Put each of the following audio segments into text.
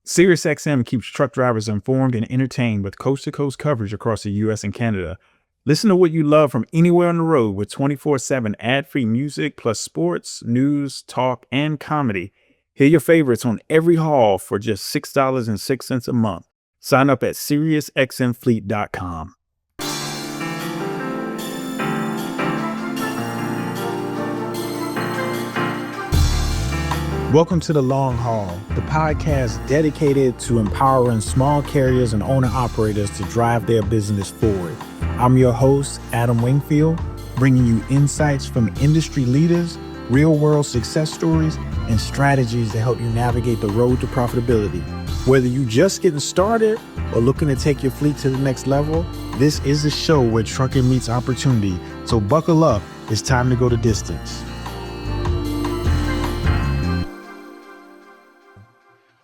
SiriusXM keeps truck drivers informed and entertained with coast-to-coast coverage across the U.S. and Canada. Listen to what you love from anywhere on the road with 24/7 ad-free music plus sports, news, talk, and comedy. Hear your favorites on every haul for just $6.06 a month. Sign up at SiriusXMFleet.com. Welcome to The Long Haul, the podcast dedicated to empowering small carriers and owner-operators to drive their business forward. I'm your host, Adam Wingfield, bringing you insights from industry leaders, real-world success stories, and strategies to help you navigate the road to profitability. Whether you're just getting started or looking to take your fleet to the next level, this is the show where trucking meets opportunity. So buckle up, it's time to go the distance.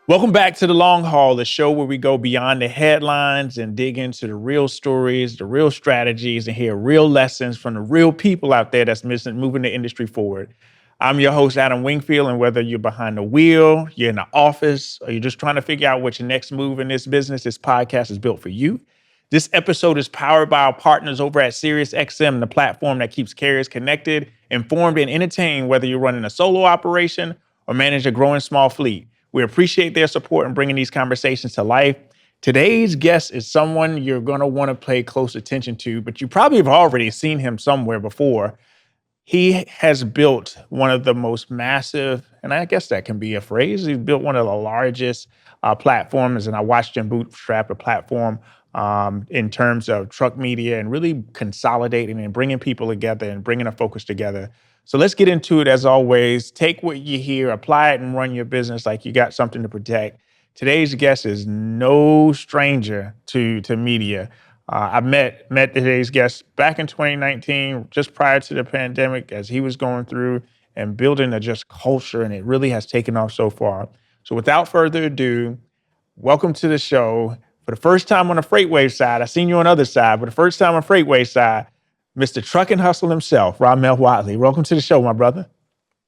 Welcome back to The Long Haul, the show where we go beyond the headlines and dig into the real stories, the real strategies, and hear real lessons from the real people out there that's moving the industry forward. I'm your host, Adam Wingfield, and whether you're behind the wheel, you're in the office, or you're just trying to figure out what's your next move in this business, this podcast is built for you. This episode is powered by our partners over at SiriusXM, the platform that keeps carriers connected, informed, and entertained, whether you're running a solo operation or manage a growing small fleet. We appreciate their support in bringing these conversations to life. Today's guest is someone you're going to want to pay close attention to, but you probably have already seen him somewhere before. He has built one of the most massive, and I guess that can be a phrase, he's built one of the largest platforms, and I watched him bootstrap a platform in terms of truck media and really consolidating and bringing people together and bringing a focus together. So let's get into it. As always, take what you hear, apply it, and run your business like you got something to protect. Today's guest is no stranger to media. I met today's guest back in 2019, just prior to the pandemic, as he was going through and building a just culture, and it really has taken off so far. So without further ado, welcome to the show. For the first time on the FreightWave side, I've seen you on the other side, but the first time on FreightWave side, Mr. Truck and Hustle himself, Rahmel Wattley. Welcome to the show, my brother.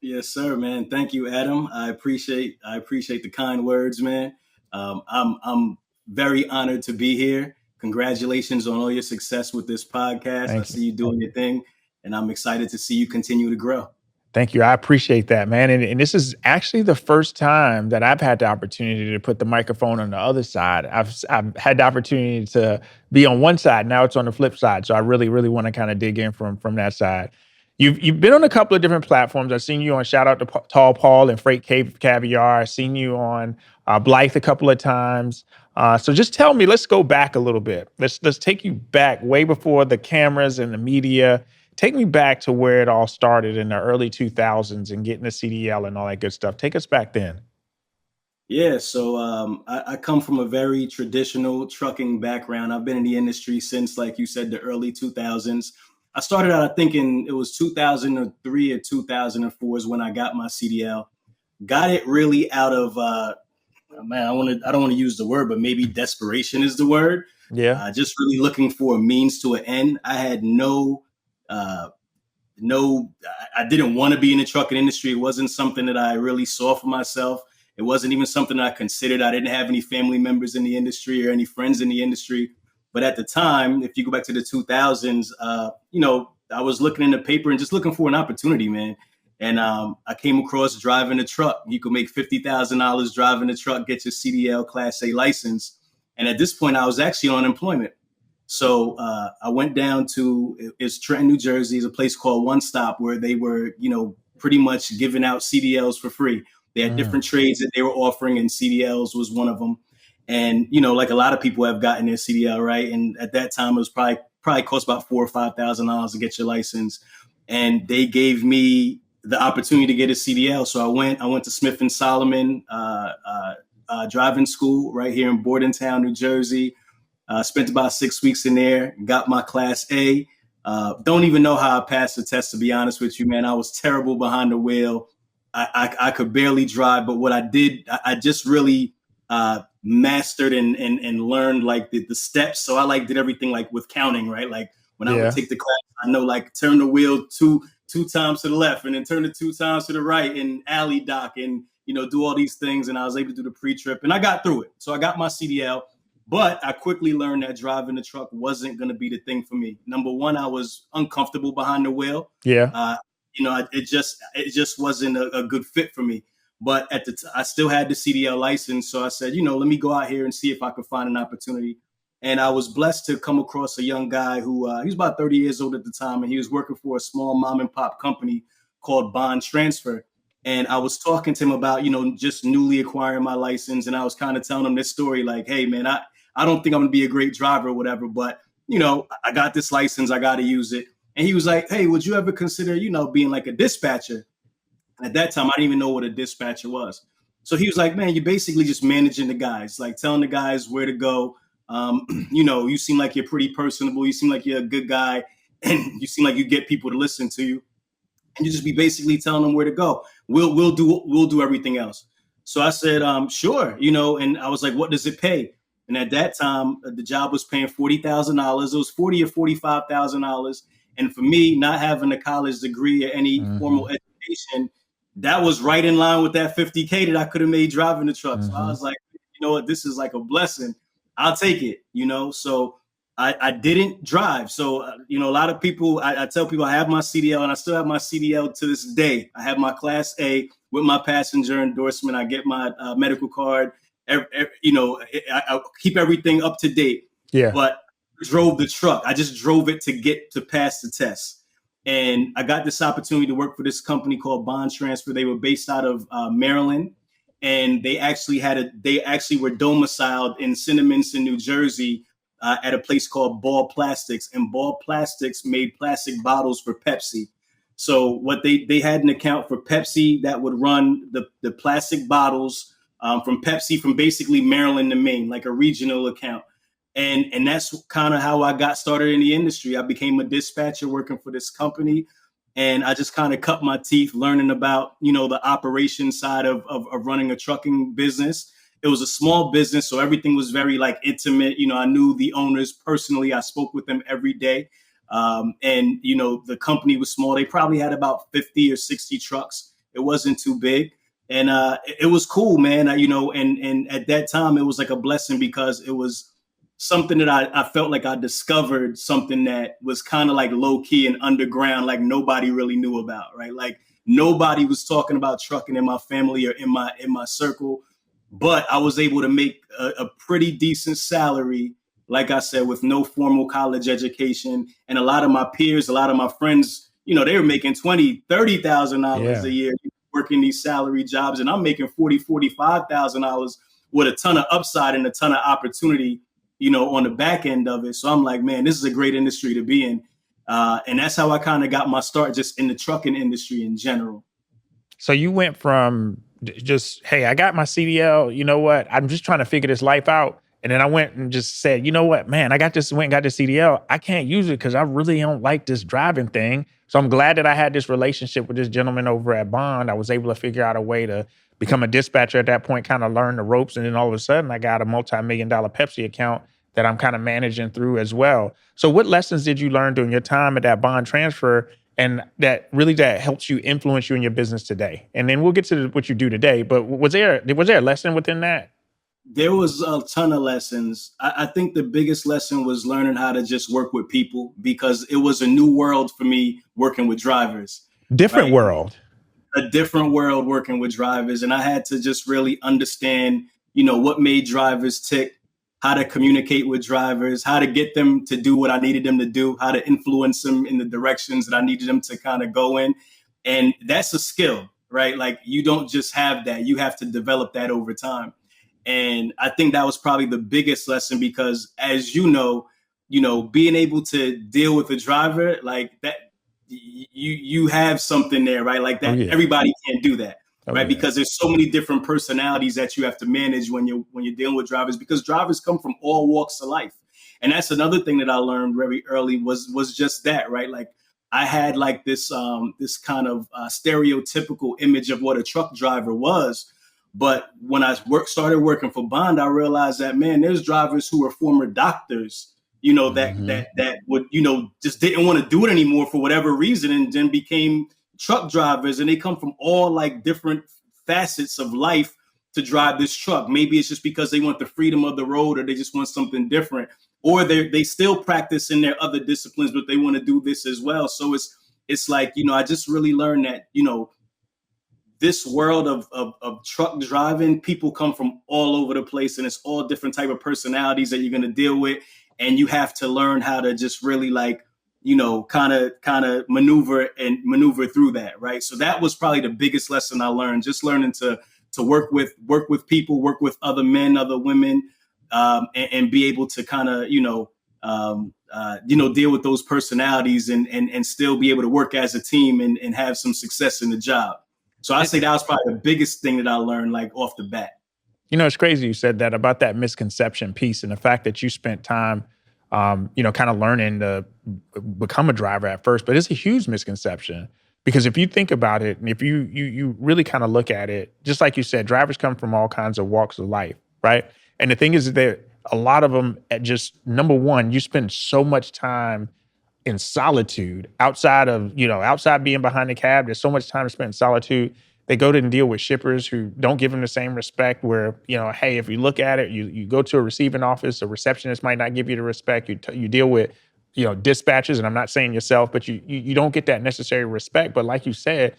Yes, sir, man. Thank you, Adam. I appreciate the kind words, man. I'm very honored to be here. Congratulations on all your success with this podcast. I see you doing your thing, and I'm excited to see you continue to grow. Thank you. I appreciate that, man. And this is actually the first time that I've had the opportunity to put the microphone on the other side. I've had the opportunity to be on one side. Now it's on the flip side. So I really, really want to kind of dig in from that side. You've been on a couple of different platforms. I've seen you on Shout Out to Tall Paul and Freight Caviar. I've seen you on Blythe a couple of times. So just tell me, let's go back a little bit. Let's take you back way before the cameras and the media. Take me back to where it all started in the early 2000s and getting the CDL and all that good stuff. Take us back then. Yeah, so I come from a very traditional trucking background. I've been in the industry since, like you said, the early 2000s. I started out, I think it was 2003 or 2004 is when I got my CDL. Got it really out of, I don't want to use the word, but maybe desperation is the word. Yeah. Just really looking for a means to an end. I had I didn't want to be in the trucking industry. It wasn't something that I really saw for myself. It wasn't even something I considered. I didn't have any family members in the industry or any friends in the industry. But at the time, if you go back to the 2000s, I was looking in the paper and just looking for an opportunity, man. And I came across driving a truck. You could make $50,000 driving a truck, get your CDL Class A license. And at this point, I was actually on unemployment. So I went down to, it's Trenton, New Jersey, is a place called One Stop where they were, pretty much giving out CDLs for free. They had different trades that they were offering, and CDLs was one of them. And, like a lot of people have gotten their CDL, right? And at that time, it was probably cost about $4,000 or $5,000 to get your license. And they gave me the opportunity to get a CDL. So I went to Smith & Solomon driving school right here in Bordentown, New Jersey. Spent about 6 weeks in there, got my Class A. Don't even know how I passed the test, to be honest with you, man. I was terrible behind the wheel. I could barely drive, but what I did, I just really mastered and learned like the steps. So I did everything like with counting, right? Like when I would take the class, I know like turn the wheel two times to the left and then turn it 2 times to the right and alley dock and do all these things. And I was able to do the pre-trip and I got through it. So I got my CDL, but I quickly learned that driving the truck wasn't going to be the thing for me. Number one, I was uncomfortable behind the wheel. Yeah. It just wasn't a good fit for me. But I still had the CDL license. So I said, let me go out here and see if I could find an opportunity. And I was blessed to come across a young guy who he was about 30 years old at the time. And he was working for a small mom and pop company called Bond Transfer. And I was talking to him about, just newly acquiring my license. And I was kind of telling him this story like, hey, man, I don't think I'm going to be a great driver or whatever. But, I got this license. I got to use it. And he was like, hey, would you ever consider, being like a dispatcher? And at that time, I didn't even know what a dispatcher was. So he was like, man, you're basically just managing the guys, like telling the guys where to go. You seem like you're pretty personable. You seem like you're a good guy. And you seem like you get people to listen to you. And you just be basically telling them where to go. We'll do everything else. So I said, sure, and I was like, what does it pay? And at that time, the job was paying $40,000. It was $40,000 or $45,000. And for me, not having a college degree or any formal education, that was right in line with that $50K that I could have made driving the truck. So I was like, you know what, this is like a blessing. I'll take it, So I didn't drive. So, a lot of people, I tell people I have my CDL and I still have my CDL to this day. I have my Class A with my passenger endorsement. I get my medical card. I keep everything up to date. Yeah. But drove the truck. I just drove it to pass the test. And I got this opportunity to work for this company called Bond Transfer. They were based out of Maryland. And they actually were domiciled in Cinnaminson, New Jersey, at a place called Ball Plastics. And Ball Plastics made plastic bottles for Pepsi. So what they had an account for Pepsi that would run the plastic bottles from Pepsi from basically Maryland to Maine, like a regional account. And that's kind of how I got started in the industry. I became a dispatcher working for this company. And I just kind of cut my teeth learning about, the operation side of running a trucking business. It was a small business, so everything was very like intimate. I knew the owners personally. I spoke with them every day. And the company was small. They probably had about 50 or 60 trucks. It wasn't too big. And it was cool, man. And at that time, it was like a blessing because it was something that I felt like I discovered something that was kind of like low key and underground, like nobody really knew about, right? Like nobody was talking about trucking in my family or in my circle, but I was able to make a pretty decent salary, like I said, with no formal college education. And a lot of my peers, a lot of my friends, they were making $20,000, $30,000 a year working these salary jobs. And I'm making $40,000, $45,000 with a ton of upside and a ton of opportunity, on the back end of it. So I'm like, man, this is a great industry to be in. And that's how I kind of got my start just in the trucking industry in general. So you went from just, hey, I got my CDL, you know what? I'm just trying to figure this life out. And then I went and just said, you know what, man, went and got this CDL. I can't use it because I really don't like this driving thing. So I'm glad that I had this relationship with this gentleman over at Bond. I was able to figure out a way to become a dispatcher at that point, kind of learn the ropes. And then all of a sudden I got a multi-million-dollar Pepsi account that I'm kind of managing through as well. So what lessons did you learn during your time at that Bond Transfer and that helps you influence you in your business today? And then we'll get to what you do today. But was there a lesson within that? There was a ton of lessons. I think the biggest lesson was learning how to just work with people because it was a new world for me working with drivers. Different world. A different world working with drivers. And I had to just really understand, what made drivers tick, how to communicate with drivers, how to get them to do what I needed them to do, how to influence them in the directions that I needed them to kind of go in. And that's a skill, right? Like you don't just have that, you have to develop that over time. And I think that was probably the biggest lesson because as being able to deal with a driver like that, you have something there, right? Like that, oh, yeah. Everybody can't do that. Right. Yeah. Because there's so many different personalities that you have to manage when you're dealing with drivers, because drivers come from all walks of life. And that's another thing that I learned very early was just that. Right. Like I had like this kind of stereotypical image of what a truck driver was. But when I started working for Bond, I realized that, man, there's drivers who are former doctors, that would, just didn't want to do it anymore for whatever reason and then became truck drivers, and they come from all like different facets of life to drive this truck. Maybe it's just because they want the freedom of the road, or they just want something different, or they still practice in their other disciplines, but they want to do this as well. So it's like, I just really learned that, this world of truck driving, people come from all over the place, and it's all different type of personalities that you're going to deal with. And you have to learn how to just really kind of maneuver through that. Right. So that was probably the biggest lesson I learned, just learning to work with people, work with other men, other women, and be able to kind of, deal with those personalities and still be able to work as a team and have some success in the job. So I say that was probably the biggest thing that I learned, like, off the bat. It's crazy you said that about that misconception piece and the fact that you spent time, kind of learning to become a driver at first. But it's a huge misconception, because if you think about it, and if you really kind of look at it, just like you said, drivers come from all kinds of walks of life, right? And the thing is that a lot of them, at just number one, you spend so much time in solitude outside being behind the cab. There's so much time spent in solitude. They go to and deal with shippers who don't give them the same respect, where, hey, if you look at it, you go to a receiving office, a receptionist might not give you the respect. You deal with, dispatchers, and I'm not saying yourself, but you don't get that necessary respect. But like you said,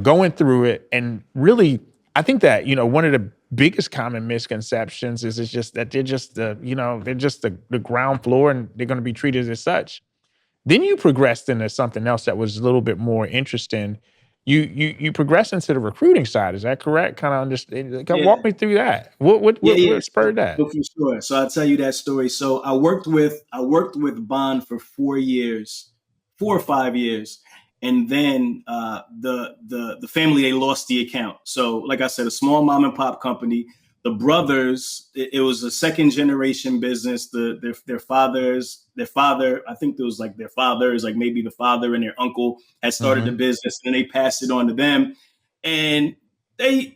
going through it, and really, I think that, one of the biggest common misconceptions is it's just that they're just the ground floor, and they're going to be treated as such. Then you progressed into something else that was a little bit more interesting. You progressed into the recruiting side. Is that correct? Kind of understand. Walk me through that. What spurred that? For sure. So I'll tell you that story. So I worked with Bond for 4 or 5 years, and then the family, they lost the account. So, like I said, a small mom and pop company. The brothers, it was a second generation business. Their father, I think it was like their fathers, like maybe the father and their uncle had started the business, and then they passed it on to them. And they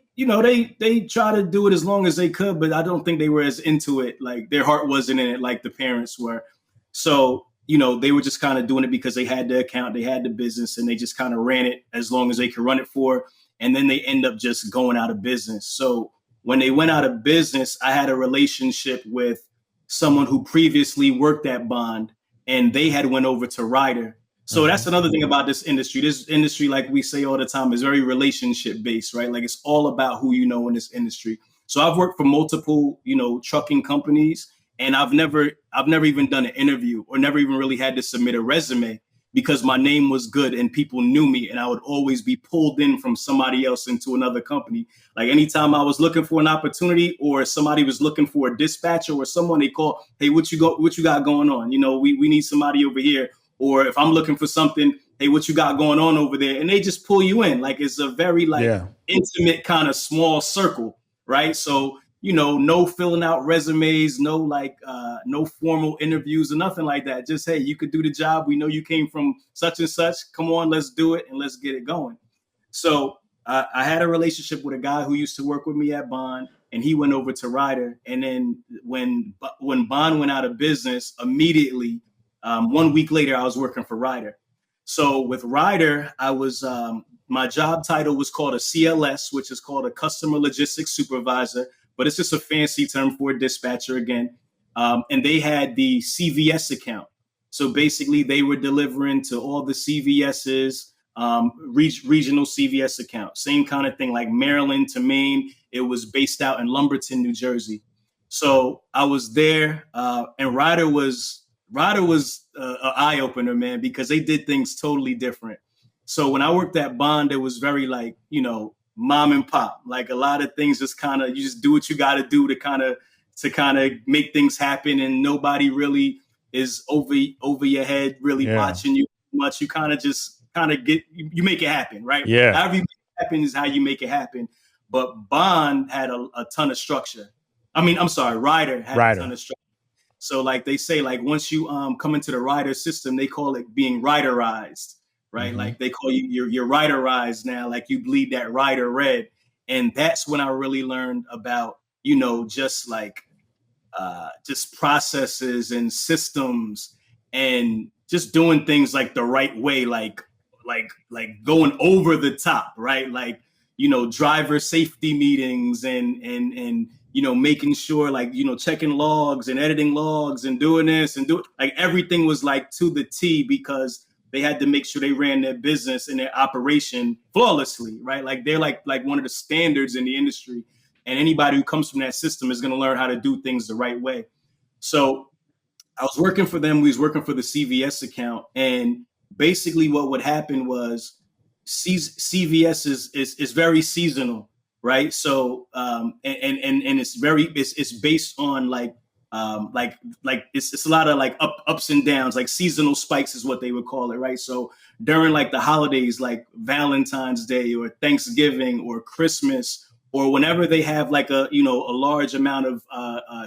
try to do it as long as they could, but I don't think they were as into it. Like, their heart wasn't in it like the parents were. So, they were just kind of doing it because they had the account, they had the business, and they just kind of ran it as long as they could run it for. And then they end up just going out of business. So when they went out of business, I had a relationship with someone who previously worked at Bond, and they had went over to Ryder. So that's another thing about this industry. This industry, like we say all the time, is very relationship based, right? Like, it's all about who you know in this industry. So I've worked for multiple, trucking companies, and I've never even done an interview, or never even really had to submit a resume, because my name was good and people knew me, and I would always be pulled in from somebody else into another company. Like, anytime I was looking for an opportunity, or somebody was looking for a dispatcher or someone, they call, hey, what you got going on? We need somebody over here. Or if I'm looking for something, hey, what you got going on over there? And they just pull you in. Like, it's a very intimate kind of small circle, right? So, no filling out resumes, no formal interviews or nothing like that. Just, hey, you could do the job. We know you came from such and such. Come on, let's do it, and let's get it going. So I had a relationship with a guy who used to work with me at Bond, and he went over to Ryder. And then when Bond went out of business, immediately, 1 week later, I was working for Ryder. So with Ryder, I was my job title was called a CLS, which is called a Customer Logistics Supervisor, but it's just a fancy term for a dispatcher again. And they had the CVS account. So basically, they were delivering to all the CVS's, regional CVS account. Same kind of thing, like Maryland to Maine. It was based out in Lumberton, New Jersey. So I was there, and Ryder was an eye opener, man, because they did things totally different. So when I worked at Bond, it was very mom and pop. Like, a lot of things just kind of, you just do what you got to do to kind of make things happen, and nobody really is over your head really watching you much. You kind of you make it happen, right? Yeah. However you make it happen is how you make it happen. But Bond had a ton of structure. Ryder had a ton of structure. So, like they say, like, once you come into the Ryder system, they call it being Ryderized, right? Mm-hmm. Like, they call you're Ryderized now, like you bleed that Ryder red. And that's when I really learned about, just processes and systems, and just doing things like the right way, like going over the top, right? Like, driver safety meetings and making sure like, checking logs and editing logs and doing this and like everything was like to the T, because they had to make sure they ran their business and their operation flawlessly, right? Like they're like one of the standards in the industry, and anybody who comes from that system is going to learn how to do things the right way. So I was working for them. We was working for the CVS account, and basically what would happen was CVS is very seasonal, right? So and it's based on like it's a lot of like ups and downs, like seasonal spikes is what they would call it, right? So during like the holidays, like Valentine's Day or Thanksgiving or Christmas, or whenever they have like a large amount of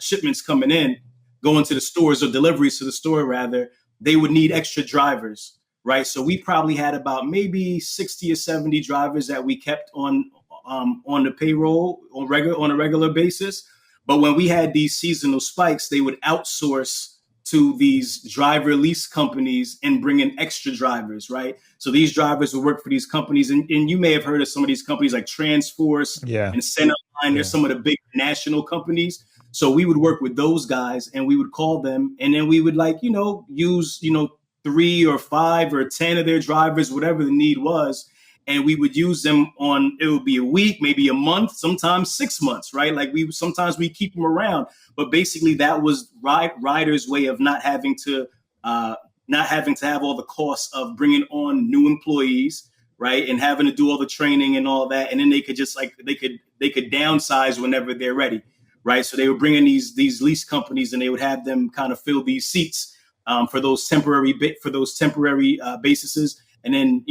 shipments coming in, going to the stores, or deliveries to the store rather, they would need extra drivers, right? So we probably had about maybe 60 or 70 drivers that we kept on the payroll on a regular basis. But when we had these seasonal spikes, they would outsource to these driver lease companies and bring in extra drivers, right? So these drivers would work for these companies, and you may have heard of some of these companies like Transforce and Centerline. They're some of the big national companies. So we would work with those guys, and we would call them, and then we would use 3 or 5 or 10 of their drivers, whatever the need was. And we would use them it would be a week, maybe a month, sometimes 6 months, right? Like sometimes we keep them around, but basically that was Ryder's way of not having to have all the costs of bringing on new employees, right? And having to do all the training and all that. And then they could just they could downsize whenever they're ready, right? So they would bring in these lease companies, and they would have them kind of fill these seats for those temporary bases. And then,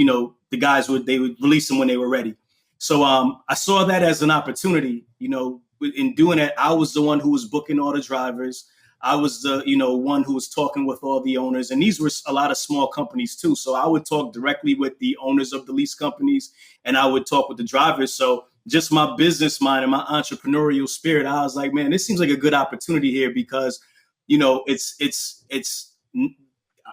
the guys would release them when they were ready. So I saw that as an opportunity. In doing that, I was the one who was booking all the drivers. I was the, one who was talking with all the owners. And these were a lot of small companies too. So I would talk directly with the owners of the lease companies, and I would talk with the drivers. So just my business mind and my entrepreneurial spirit, I was like, man, this seems like a good opportunity here, because, it's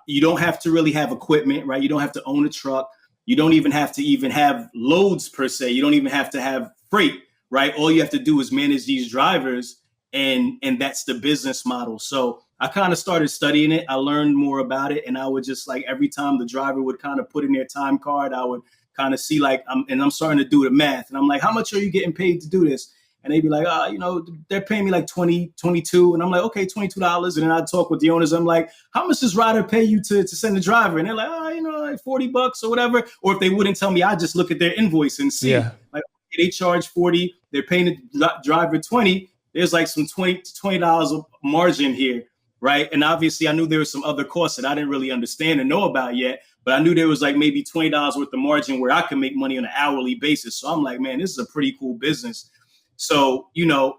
you don't have to really have equipment, right? You don't have to own a truck. You don't even have to have loads per se. You don't even have to have freight, right? All you have to do is manage these drivers, and that's the business model. So I kind of started studying it. I learned more about it, and I would just every time the driver would kind of put in their time card, I would kind of see I'm starting to do the math, and I'm like, how much are you getting paid to do this? And they'd be like, they're paying me like 20, 22. And I'm like, okay, $22. And then I'd talk with the owners. I'm like, how much does Ryder pay you to send a driver? And they're like, like $40 or whatever. Or if they wouldn't tell me, I'd just look at their invoice and see. Like, okay, they charge 40. They're paying the driver 20. There's like some $20 margin here, right? And obviously I knew there was some other costs that I didn't really understand and know about yet. But I knew there was like maybe $20 worth of margin where I could make money on an hourly basis. So I'm like, man, this is a pretty cool business. So,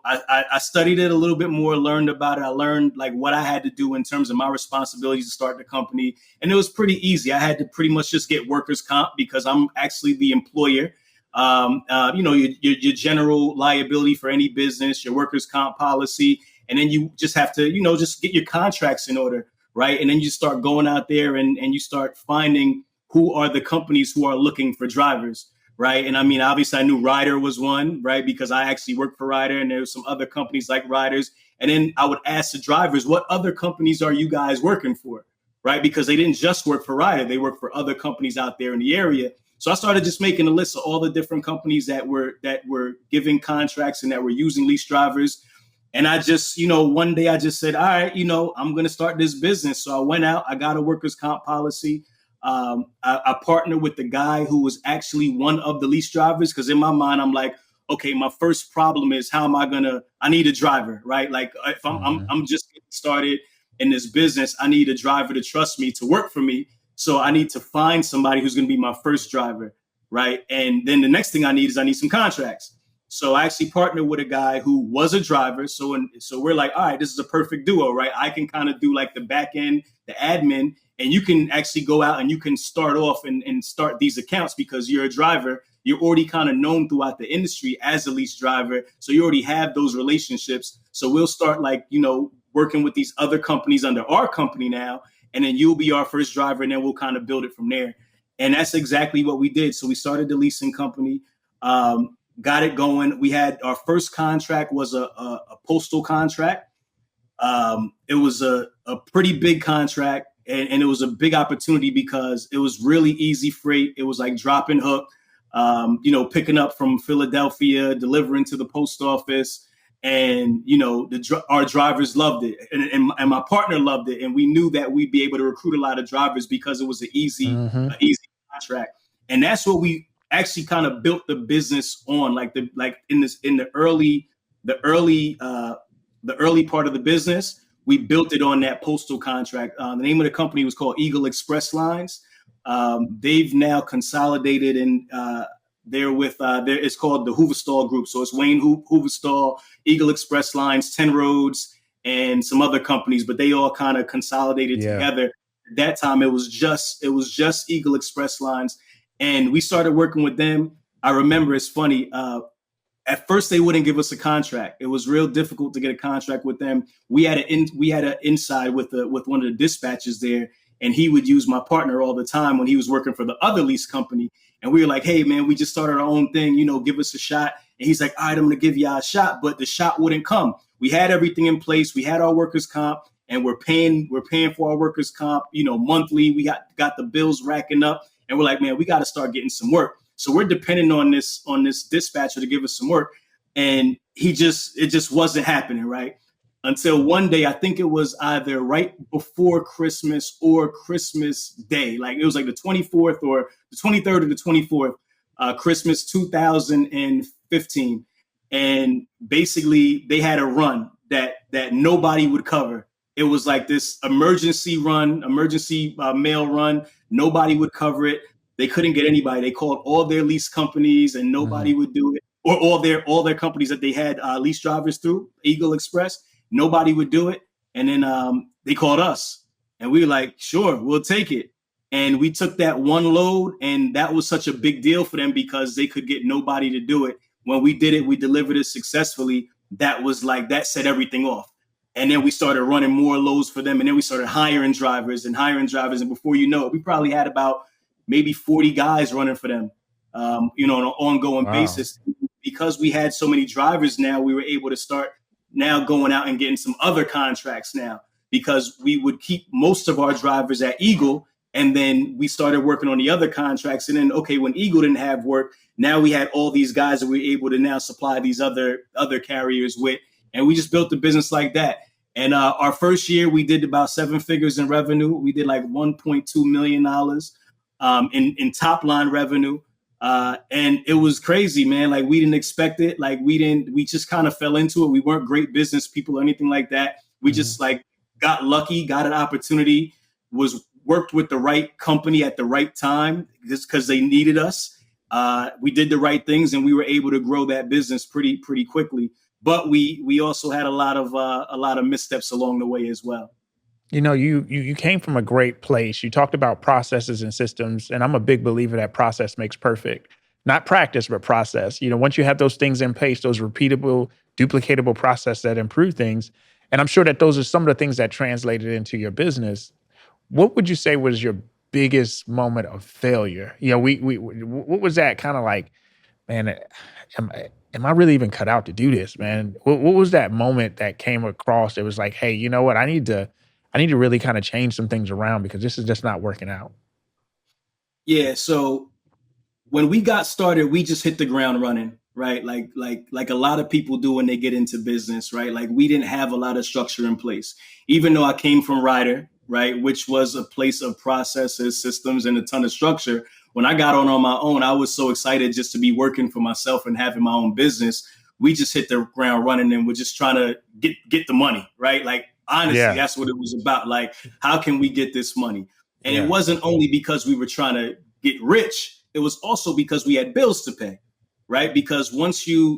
I studied it a little bit more, learned about it. I learned like what I had to do in terms of my responsibilities to start the company. And it was pretty easy. I had to pretty much just get workers' comp, because I'm actually the employer. Your general liability for any business, your workers' comp policy. And then you just have to, just get your contracts in order, right? And then you start going out there and you start finding who are the companies who are looking for drivers. Right. And I mean, obviously, I knew Ryder was one, right, because I actually worked for Ryder, and there were some other companies like Ryder's. And then I would ask the drivers, what other companies are you guys working for? Right. Because they didn't just work for Ryder. They worked for other companies out there in the area. So I started just making a list of all the different companies that were giving contracts and that were using lease drivers. And I just, one day I just said, all right, I'm going to start this business. So I went out, I got a workers' comp policy. I partnered with the guy who was actually one of the lease drivers, because in my mind, I'm like, okay, my first problem is I need a driver, right? Like if I'm just getting started in this business, I need a driver to trust me, to work for me. So I need to find somebody who's going to be my first driver, right? And then the next thing I need some contracts. So I actually partnered with a guy who was a driver. So we're like, all right, this is a perfect duo, right? I can kind of do like the back end, the admin, and you can actually go out and you can start off and start these accounts, because you're a driver. You're already kind of known throughout the industry as a lease driver. So you already have those relationships. So we'll start working with these other companies under our company now, and then you'll be our first driver, and then we'll kind of build it from there. And that's exactly what we did. So we started the leasing company. got it going. We had our first contract was a postal contract. It was a pretty big contract, and it was a big opportunity because it was really easy freight. It was like drop and hook, picking up from Philadelphia, delivering to the post office. And, our drivers loved it, and my partner loved it. And we knew that we'd be able to recruit a lot of drivers because it was an easy contract. And that's what we actually kind of built the business on, in the early part of the business. We built it on that postal contract. The name of the company was called Eagle Express Lines. They've now consolidated, and they're with it's called the Hooverstall Group. So it's Wayne Hooverstall, Eagle Express Lines, 10 Roads, and some other companies, but they all kind of consolidated together. At that time, it was just Eagle Express Lines, and we started working with them. I remember, it's funny. At first, they wouldn't give us a contract. It was real difficult to get a contract with them. We had an inside with one of the dispatchers there, and he would use my partner all the time when he was working for the other lease company. And we were like, "Hey, man, we just started our own thing. Give us a shot." And he's like, "All right, I'm going to give y'all a shot," but the shot wouldn't come. We had everything in place. We had our workers' comp, and we're paying for our workers' comp, monthly. We got the bills racking up, and we're like, "Man, we got to start getting some work." So we're depending on this dispatcher to give us some work. And it just wasn't happening, right? Until one day, I think it was either right before Christmas or Christmas Day. Like it was like the 24th or the 23rd or the 24th, Christmas 2015. And basically they had a run that nobody would cover. It was like this emergency mail run. Nobody would cover it. They couldn't get anybody. They called all their lease companies and nobody would do it. Or all their companies that they had lease drivers through, Eagle Express, nobody would do it. And then they called us, and we were like, "Sure, we'll take it." And we took that one load, and that was such a big deal for them because they could get nobody to do it. When we did it, we delivered it successfully. That set everything off. And then we started running more loads for them, and then we started hiring drivers. And before you know it, we probably had about maybe 40 guys running for them, on an ongoing basis. Because we had so many drivers now, we were able to start now going out and getting some other contracts now, because we would keep most of our drivers at Eagle. And then we started working on the other contracts. And then, okay, when Eagle didn't have work, now we had all these guys that we were able to now supply these other carriers with. And we just built the business like that. And our first year, we did about 7 figures in revenue. We did like $1.2 million in top line revenue. And it was crazy, man. Like we didn't expect it. Like we just kind of fell into it. We weren't great business people or anything like that. We just got lucky, got an opportunity, worked with the right company at the right time just because they needed us. We did the right things, and we were able to grow that business pretty quickly. But we also had a lot of missteps along the way as well. You came from a great place. You talked about processes and systems, and I'm a big believer that process makes perfect. Not practice, but process. Once you have those things in place, those repeatable, duplicatable process that improve things, and I'm sure that those are some of the things that translated into your business. What would you say was your biggest moment of failure? What was that kind of like, man, am I really even cut out to do this, man? What was that moment that came across? It was like, hey, you know what? I need to really kind of change some things around because this is just not working out. Yeah. So when we got started, we just hit the ground running, right? Like a lot of people do when they get into business, right? Like we didn't have a lot of structure in place, even though I came from Ryder, right? Which was a place of processes, systems, and a ton of structure. When I got on my own, I was so excited just to be working for myself and having my own business. We just hit the ground running, and we're just trying to get the money, right? Like, honestly, That's what it was about. Like, how can we get this money? And it wasn't only because we were trying to get rich. It was also because we had bills to pay, right? Because once you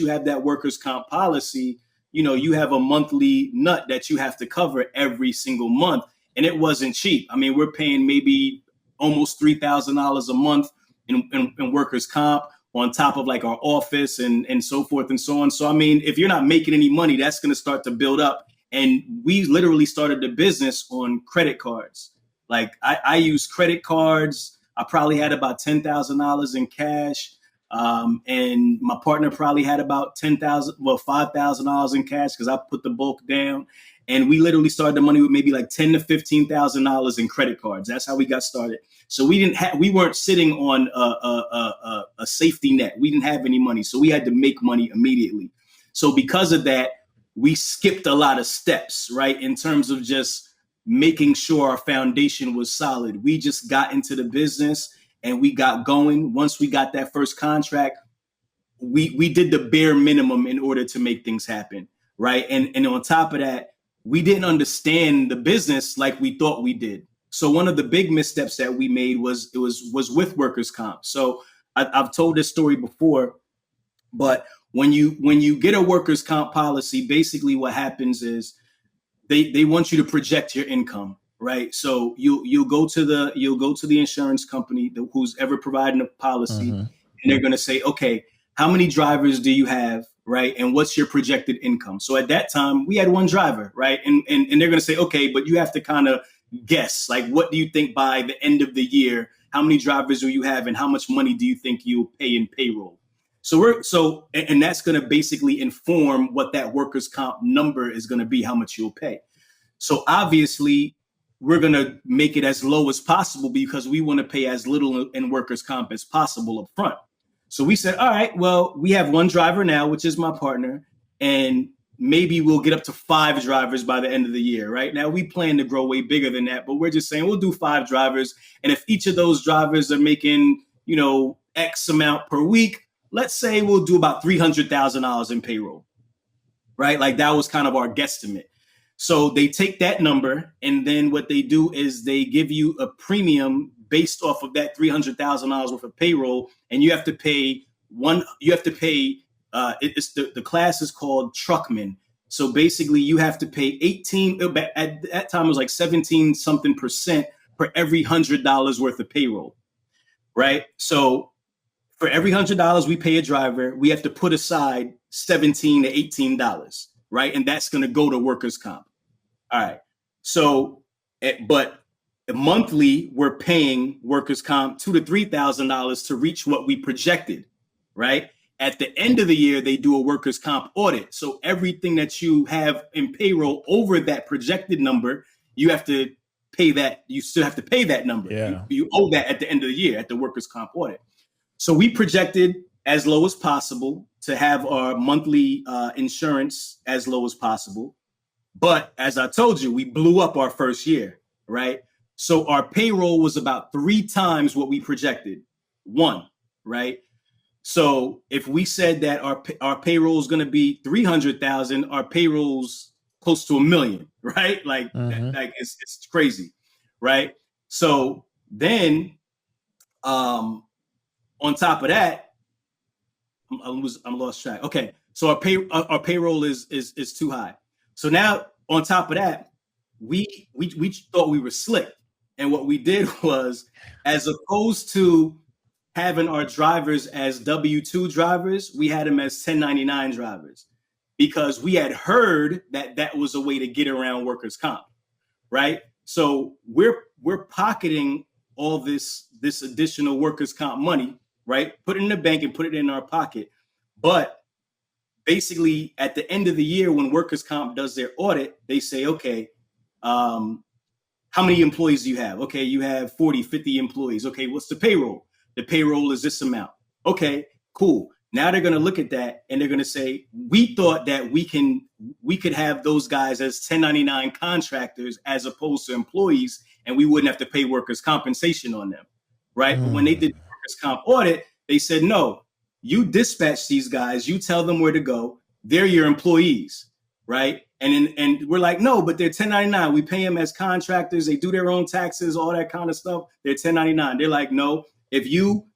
have that workers' comp policy, you have a monthly nut that you have to cover every single month. And it wasn't cheap. I mean, we're paying maybe almost $3,000 a month in workers' comp on top of like our office and so forth and so on. So, I mean, if you're not making any money, that's going to start to build up. And we literally started the business on credit cards. Like I used credit cards. I probably had about $10,000 in cash. And my partner probably had about $5,000 in cash because I put the bulk down. And we literally started the money with maybe like $10,000 to $15,000 in credit cards. That's how we got started. So we weren't sitting on a safety net. We didn't have any money, so we had to make money immediately. So because of that, we skipped a lot of steps, right? In terms of just making sure our foundation was solid. We just got into the business and we got going. Once we got that first contract, we did the bare minimum in order to make things happen, right? And on top of that, we didn't understand the business like we thought we did. So one of the big missteps that we made was with workers' comp. So I've told this story before, but when you get a workers' comp policy, basically what happens is they want you to project your income, right? So you'll go to the insurance company who's ever providing a policy, and they're going to say, okay, how many drivers do you have, right? And what's your projected income? So at that time, we had one driver, right? And they're going to say, okay, but you have to kind of guess, like, what do you think by the end of the year? How many drivers do you have, and how much money do you think you'll pay in payroll? And that's going to basically inform what that workers' comp number is going to be, how much you'll pay. So obviously, we're going to make it as low as possible because we want to pay as little in workers' comp as possible up front. So we said, all right, well, we have one driver now, which is my partner, and maybe we'll get up to 5 drivers by the end of the year, right? Now, we plan to grow way bigger than that, but we're just saying we'll do 5 drivers. And if each of those drivers are making, X amount per week, let's say we'll do about $300,000 in payroll, right? Like that was kind of our guesstimate. So they take that number, and then what they do is they give you a premium based off of that $300,000 worth of payroll, and you have to pay the class is called truckman. So basically you have to pay 18, at that time it was like 17 something percent for every $100 worth of payroll, right? So for every $100 we pay a driver, we have to put aside $17 to $18, right? And that's going to go to workers' comp. All right. So, but monthly, we're paying workers' comp $2,000 to $3,000 to reach what we projected, right? At the end of the year, they do a workers' comp audit. So everything that you have in payroll over that projected number, you have to pay that. You still have to pay that number. Yeah. You owe that at the end of the year at the workers' comp audit. So we projected as low as possible to have our monthly insurance as low as possible. But as I told you, we blew up our first year, right? So our payroll was about 3 times what we projected. 1, right? So if we said that our payroll is going to be 300,000, our payroll's close to $1 million, right? Like, like it's crazy, right? So then, on top of that, I'm lost track. Okay, so our payroll is too high. So now on top of that, we thought we were slick, and what we did was, as opposed to having our drivers as W-2 drivers, we had them as 1099 drivers, because we had heard that was a way to get around workers' comp, right? So we're pocketing all this additional workers' comp money, right? Put it in the bank and put it in our pocket. But basically, at the end of the year, when workers' comp does their audit, they say, okay, how many employees do you have? Okay, you have 40, 50 employees. Okay, what's the payroll? The payroll is this amount. Okay, cool. Now they're going to look at that and they're going to say, we thought that we could have those guys as 1099 contractors as opposed to employees, and we wouldn't have to pay workers' compensation on them, right? But when they did the workers' comp audit, they said, no, you dispatch these guys, you tell them where to go. They're your employees, right? And we're like, no, but they're 1099. We pay them as contractors. They do their own taxes, all that kind of stuff. They're 1099. They're like, no, if you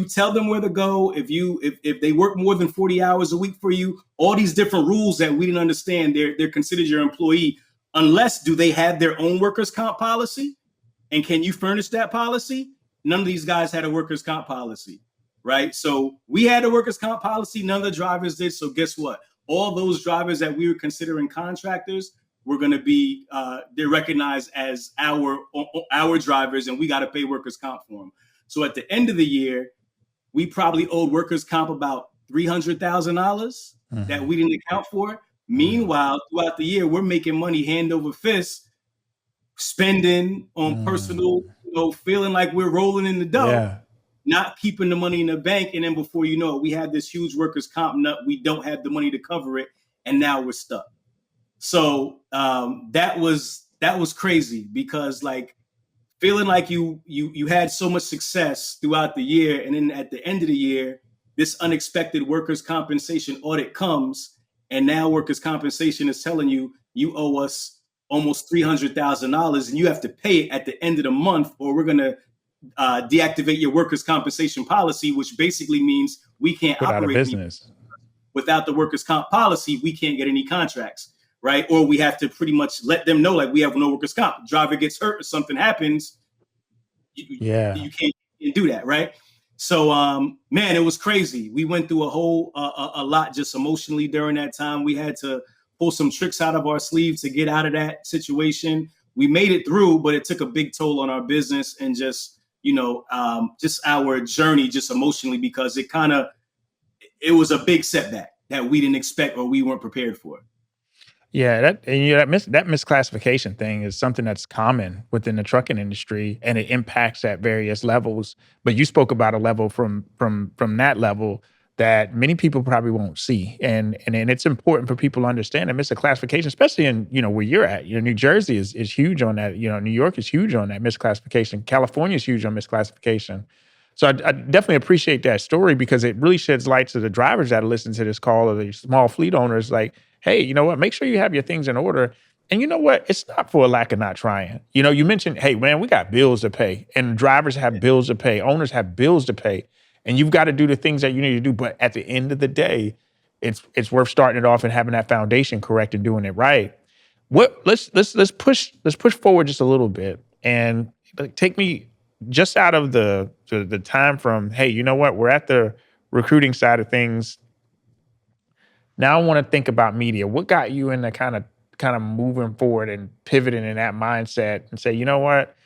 tell them where to go, if they work more than 40 hours a week for you, all these different rules that we didn't understand, they're considered your employee, unless do they have their own workers' comp policy? And can you furnish that policy? None of these guys had a workers' comp policy, right? So we had a workers' comp policy. None of the drivers did. So guess what? All those drivers that we were considering contractors were going to be, they're recognized as our drivers, and we got to pay workers' comp for them. So at the end of the year, we probably owed workers' comp about $300,000 that we didn't account for. Meanwhile, throughout the year, we're making money hand over fist, spending on personal, feeling like we're rolling in the dough, not keeping the money in the bank. And then before you know it, we had this huge workers' comp nut. We don't have the money to cover it, and now we're stuck. So that was crazy, because like feeling like you had so much success throughout the year, and then at the end of the year, this unexpected workers' compensation audit comes, and now workers' compensation is telling you owe us almost $300,000, and you have to pay it at the end of the month, or we're gonna deactivate your workers' compensation policy, which basically means we can't Put out of operate business. Without the workers' comp policy. We can't get any contracts. Right? Or we have to pretty much let them know, like, we have no workers' comp. Driver gets hurt or something happens, you can't do that, right? So, man, it was crazy. We went through a lot just emotionally during that time. We had to pull some tricks out of our sleeves to get out of that situation. We made it through, but it took a big toll on our business and just, just our journey, just emotionally, because it was a big setback that we didn't expect or we weren't prepared for. Yeah, that misclassification thing is something that's common within the trucking industry, and it impacts at various levels. But you spoke about a level from that level that many people probably won't see, and it's important for people to understand that misclassification, especially in where you're at. New Jersey is huge on that. New York is huge on that misclassification. California is huge on misclassification. So I definitely appreciate that story, because it really sheds light to the drivers that are listening to this call, or the small fleet owners. Like, hey, you know what? Make sure you have your things in order. And you know what? It's not for a lack of not trying. You mentioned, hey, man, we got bills to pay, and drivers have bills to pay. Owners have bills to pay, and you've got to do the things that you need to do. But at the end of the day, it's worth starting it off and having that foundation correct and doing it right. Let's push forward just a little bit, and take me just out of the time from, hey, you know what? We're at the recruiting side of things. Now I want to think about media. What got you into kind of moving forward and pivoting in that mindset and say, you know what?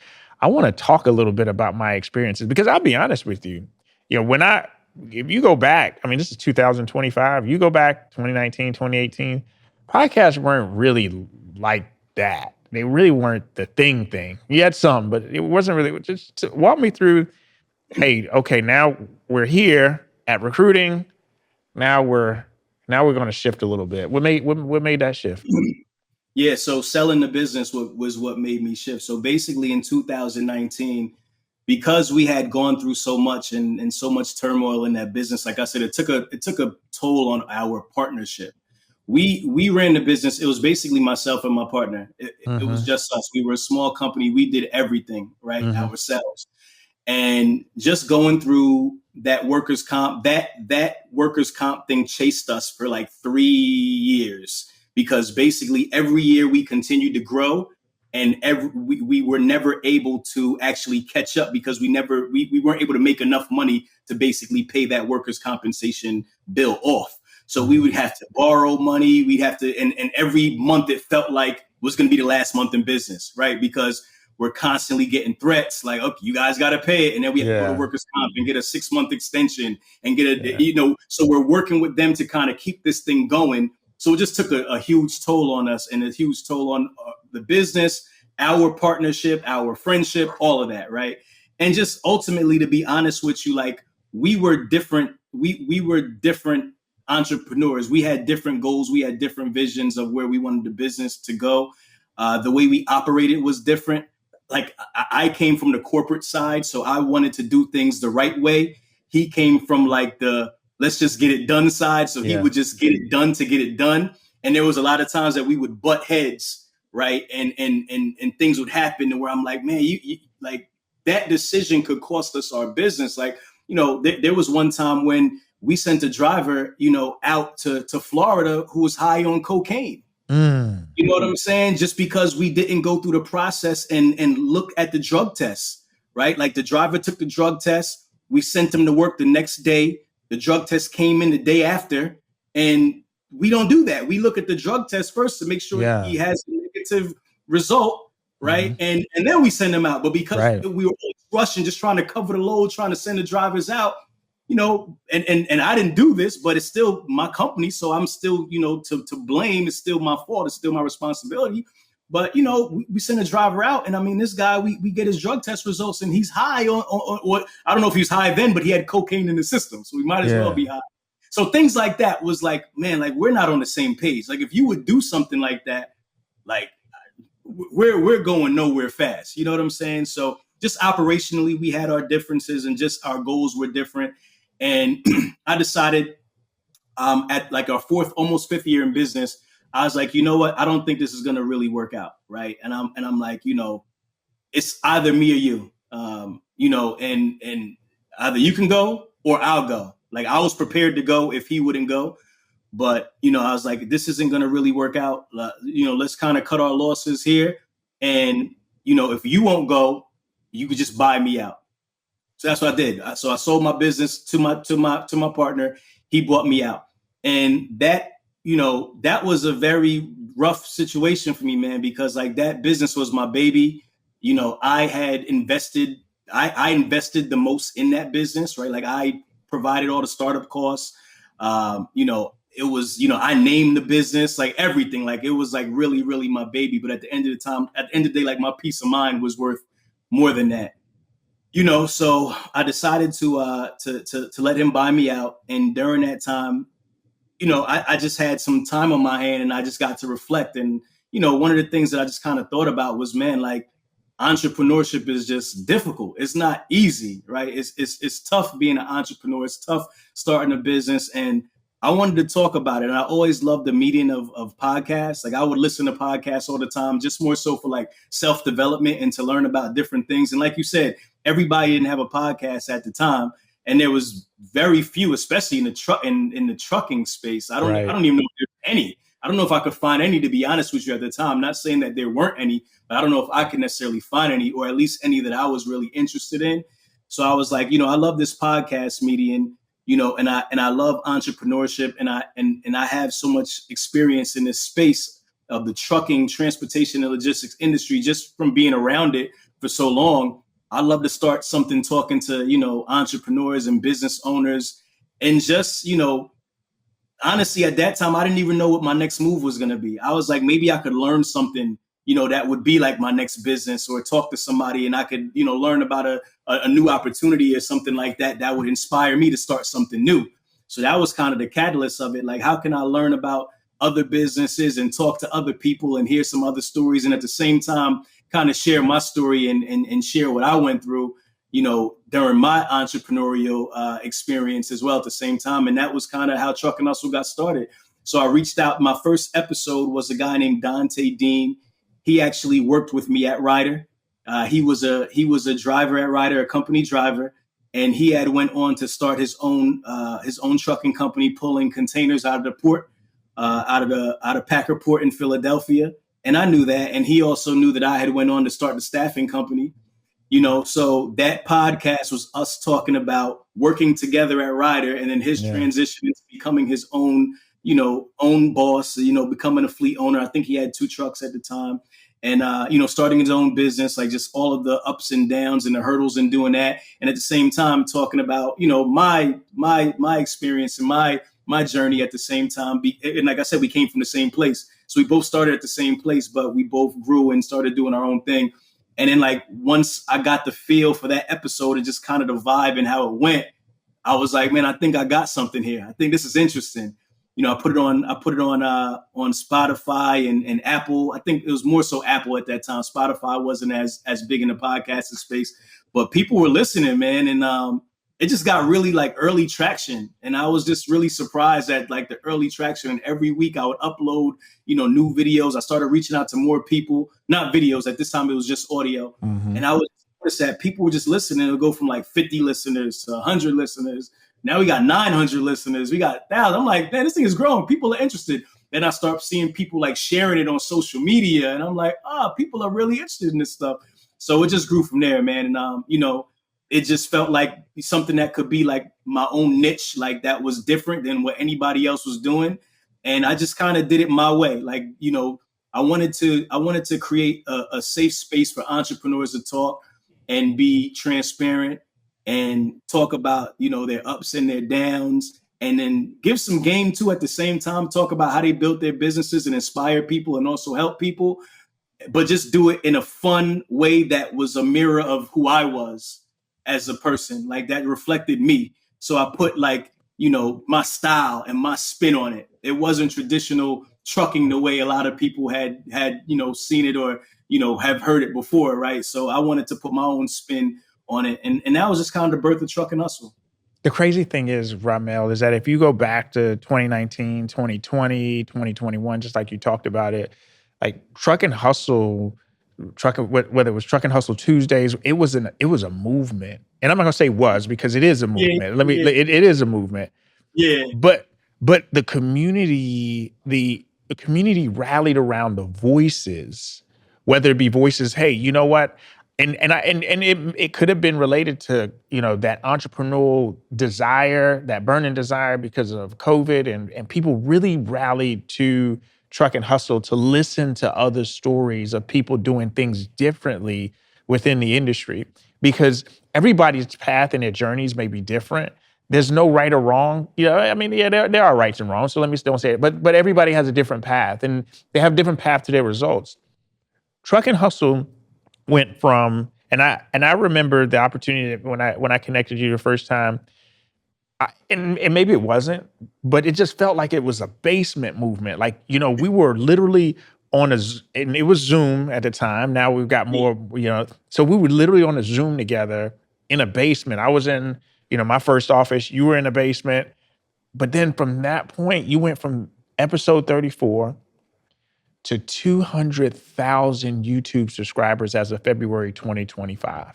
I want to talk a little bit about my experiences, because I'll be honest with you. If you go back, I mean, this is 2025. You go back 2019, 2018, podcasts weren't really like that. They really weren't the thing. You had some, but it wasn't really. Just walk me through, hey, okay, now we're here at recruiting. Now we're going to shift a little bit. What made that shift? Yeah, so selling the business was what made me shift. So basically in 2019, because we had gone through so much and so much turmoil in that business, like I said, it took a toll on our partnership. We ran the business. It was basically myself and my partner. It was just us. We were a small company. We did everything ourselves. And just going through that workers' comp, that workers' comp thing chased us for like 3 years, because basically every year we continued to grow, and we were never able to actually catch up, because we weren't able to make enough money to basically pay that workers' compensation bill off. So we would have to borrow money. We'd have to, and every month it felt like was going to be the last month in business, right? Because we're constantly getting threats like, okay, you guys got to pay it. And then we have to go to workers' comp and get a 6-month extension and get so we're working with them to kind of keep this thing going. So it just took a huge toll on us, and a huge toll on the business, our partnership, our friendship, all of that, right? And just ultimately, to be honest with you, like, we were different. We were different entrepreneurs. We had different goals. We had different visions of where we wanted the business to go. The way we operated was different. Like, I came from the corporate side, so I wanted to do things the right way. He came from like the let's just get it done side, so he would just get it done to get it done. And there was a lot of times that we would butt heads, right? And things would happen where I'm like, man, you like, that decision could cost us our business. Like, there was one time when we sent a driver, out to Florida who was high on cocaine. You know what I'm saying? Just because we didn't go through the process and look at the drug tests, right? Like, the driver took the drug test. We sent him to work the next day. The drug test came in the day after. And we don't do that. We look at the drug test first to make sure he has a negative result, right? And then we send him out. But because we were rushing, just trying to cover the load, trying to send the drivers out, and I didn't do this, but it's still my company. So I'm still, to blame. It's still my fault. It's still my responsibility. But, we send a driver out, and I mean, this guy, we get his drug test results, and he's high on what, I don't know if he was high then, but he had cocaine in the system. So we might as well be high. So things like that was like, man, like, we're not on the same page. Like, if you would do something like that, like, we're going nowhere fast. You know what I'm saying? So just operationally, we had our differences, and just our goals were different. And I decided, at like our almost fifth year in business, I was like, you know what? I don't think this is going to really work out. Right. And I'm like, it's either me or you, and either you can go or I'll go. Like, I was prepared to go if he wouldn't go. But, I was like, this isn't going to really work out. Let's kind of cut our losses here. And, if you won't go, you could just buy me out. So that's what I did. So I sold my business to my partner. He bought me out. And that was a very rough situation for me, man, because like that business was my baby. I had invested, I invested the most in that business, right? Like, I provided all the startup costs. It was, I named the business, like everything, like it was like really, really my baby. But at the end of the day, like, my peace of mind was worth more than that. So I decided to let him buy me out. And during that time, I just had some time on my hand, and I just got to reflect. And, one of the things that I just kind of thought about was, man, like, entrepreneurship is just difficult. It's not easy, right? It's tough being an entrepreneur. It's tough starting a business. And I wanted to talk about it. And I always loved the medium of podcasts. Like, I would listen to podcasts all the time, just more so for like self-development and to learn about different things. And like you said, everybody didn't have a podcast at the time. And there was very few, especially in the trucking space. I don't even know if there's any. I don't know if I could find any, to be honest with you, at the time. I'm not saying that there weren't any, but I don't know if I could necessarily find any, or at least any that I was really interested in. So I was like, I love this podcast medium, and I love entrepreneurship, and I have so much experience in this space of the trucking, transportation, and logistics industry just from being around it for so long. I'd love to start something talking to, entrepreneurs and business owners, and just, honestly, at that time, I didn't even know what my next move was going to be. I was like, maybe I could learn something, that would be like my next business, or talk to somebody and I could, learn about a new opportunity or something like that, that would inspire me to start something new. So that was kind of the catalyst of it. Like, how can I learn about other businesses and talk to other people and hear some other stories, and at the same time, kind of share my story and share what I went through, during my entrepreneurial experience as well at the same time. And that was kind of how Truck and Hustle got started. So I reached out. My first episode was a guy named Dante Dean. He actually worked with me at Ryder. He was a driver at Ryder, a company driver, and he had went on to start his own trucking company, pulling containers out of the port, out of Packer Port in Philadelphia. And I knew that, and he also knew that I had went on to start the staffing company. So that podcast was us talking about working together at Ryder, and then his transition into becoming his own boss, becoming a fleet owner. I think he had 2 trucks at the time, and, starting his own business, like just all of the ups and downs and the hurdles in doing that. And at the same time, talking about, my experience and my journey at the same time. And like I said, we came from the same place. So we both started at the same place, but we both grew and started doing our own thing. And then, like, once I got the feel for that episode and just kind of the vibe and how it went, I was like, man, I think I got something here. I think this is interesting. I put it on Spotify and Apple. I think it was more so Apple at that time. Spotify wasn't as big in the podcasting space, but people were listening, man. And it just got really like early traction. And I was just really surprised at like the early traction. And every week I would upload, new videos. I started reaching out to more people, not videos. At this time, it was just audio. Mm-hmm. And I would notice that people were just listening. It would go from like 50 listeners to 100 listeners. Now we got 900 listeners. We got 1,000. I'm like, man, this thing is growing. People are interested. Then I start seeing people like sharing it on social media. And I'm like, people are really interested in this stuff. So it just grew from there, man. And, it just felt like something that could be like my own niche, like that was different than what anybody else was doing. And I just kind of did it my way. Like, I wanted to create a safe space for entrepreneurs to talk and be transparent and talk about, their ups and their downs, and then give some game too at the same time, talk about how they built their businesses and inspire people and also help people, but just do it in a fun way that was a mirror of who I was as a person, like that reflected me. So I put my style and my spin on it. It wasn't traditional trucking the way a lot of people had seen it or, have heard it before, right? So I wanted to put my own spin on it. And that was just kind of the birth of Truck and Hustle. The crazy thing is, Rahmel, is that if you go back to 2019, 2020, 2021, just like you talked about it, like Truck and Hustle, whether it was Truck and Hustle Tuesdays, it was a movement. And I'm not gonna say was, because it is a movement. It is a movement. Yeah. But the community rallied around the voices, whether it be voices, hey, you know what? And it could have been related to, that entrepreneurial desire, that burning desire because of COVID, and people really rallied to Truck and Hustle to listen to other stories of people doing things differently within the industry, because everybody's path and their journeys may be different. There's no right or wrong. There are rights and wrongs, so let me don't say it. But everybody has a different path, and they have different path to their results. Truck and Hustle went from, and I remember the opportunity when I connected you the first time, and maybe it wasn't, but it just felt like it was a basement movement. Like, we were literally and it was Zoom at the time. Now we've got more, so we were literally on a Zoom together in a basement. I was in, my first office, you were in a basement. But then from that point, you went from episode 34 to 200,000 YouTube subscribers as of February 2025.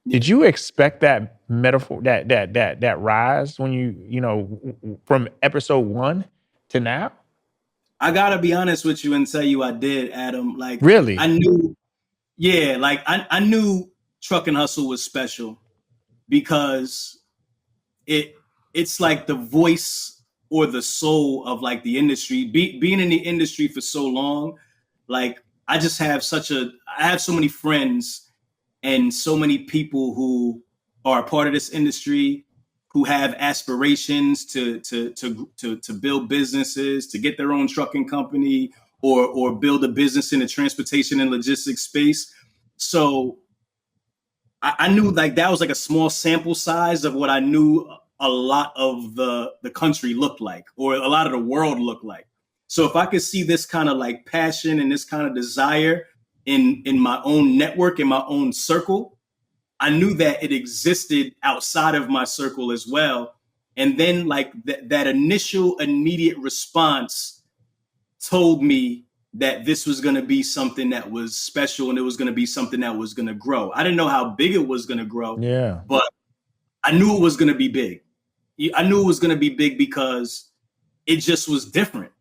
Did you expect that metaphor, that rise when you from episode 1 to now? I gotta be honest with you and tell you I did, Adam. Like, really? I knew, I knew Truck and Hustle was special because it's like the voice or the soul of like the industry. Being in the industry for so long, like I have so many friends and so many people who are a part of this industry, who have aspirations to build businesses, to get their own trucking company, or build a business in the transportation and logistics space. So I knew like that was like a small sample size of what I knew a lot of the country looked like, or a lot of the world looked like. So if I could see this kind of like passion and this kind of desire in my own network, in my own circle, I knew that it existed outside of my circle as well. And then like that initial immediate response told me that this was going to be something that was special, and it was going to be something that was going to grow. I didn't know how big it was going to grow, but I knew it was going to be big. I knew it was going to be big because it just was different.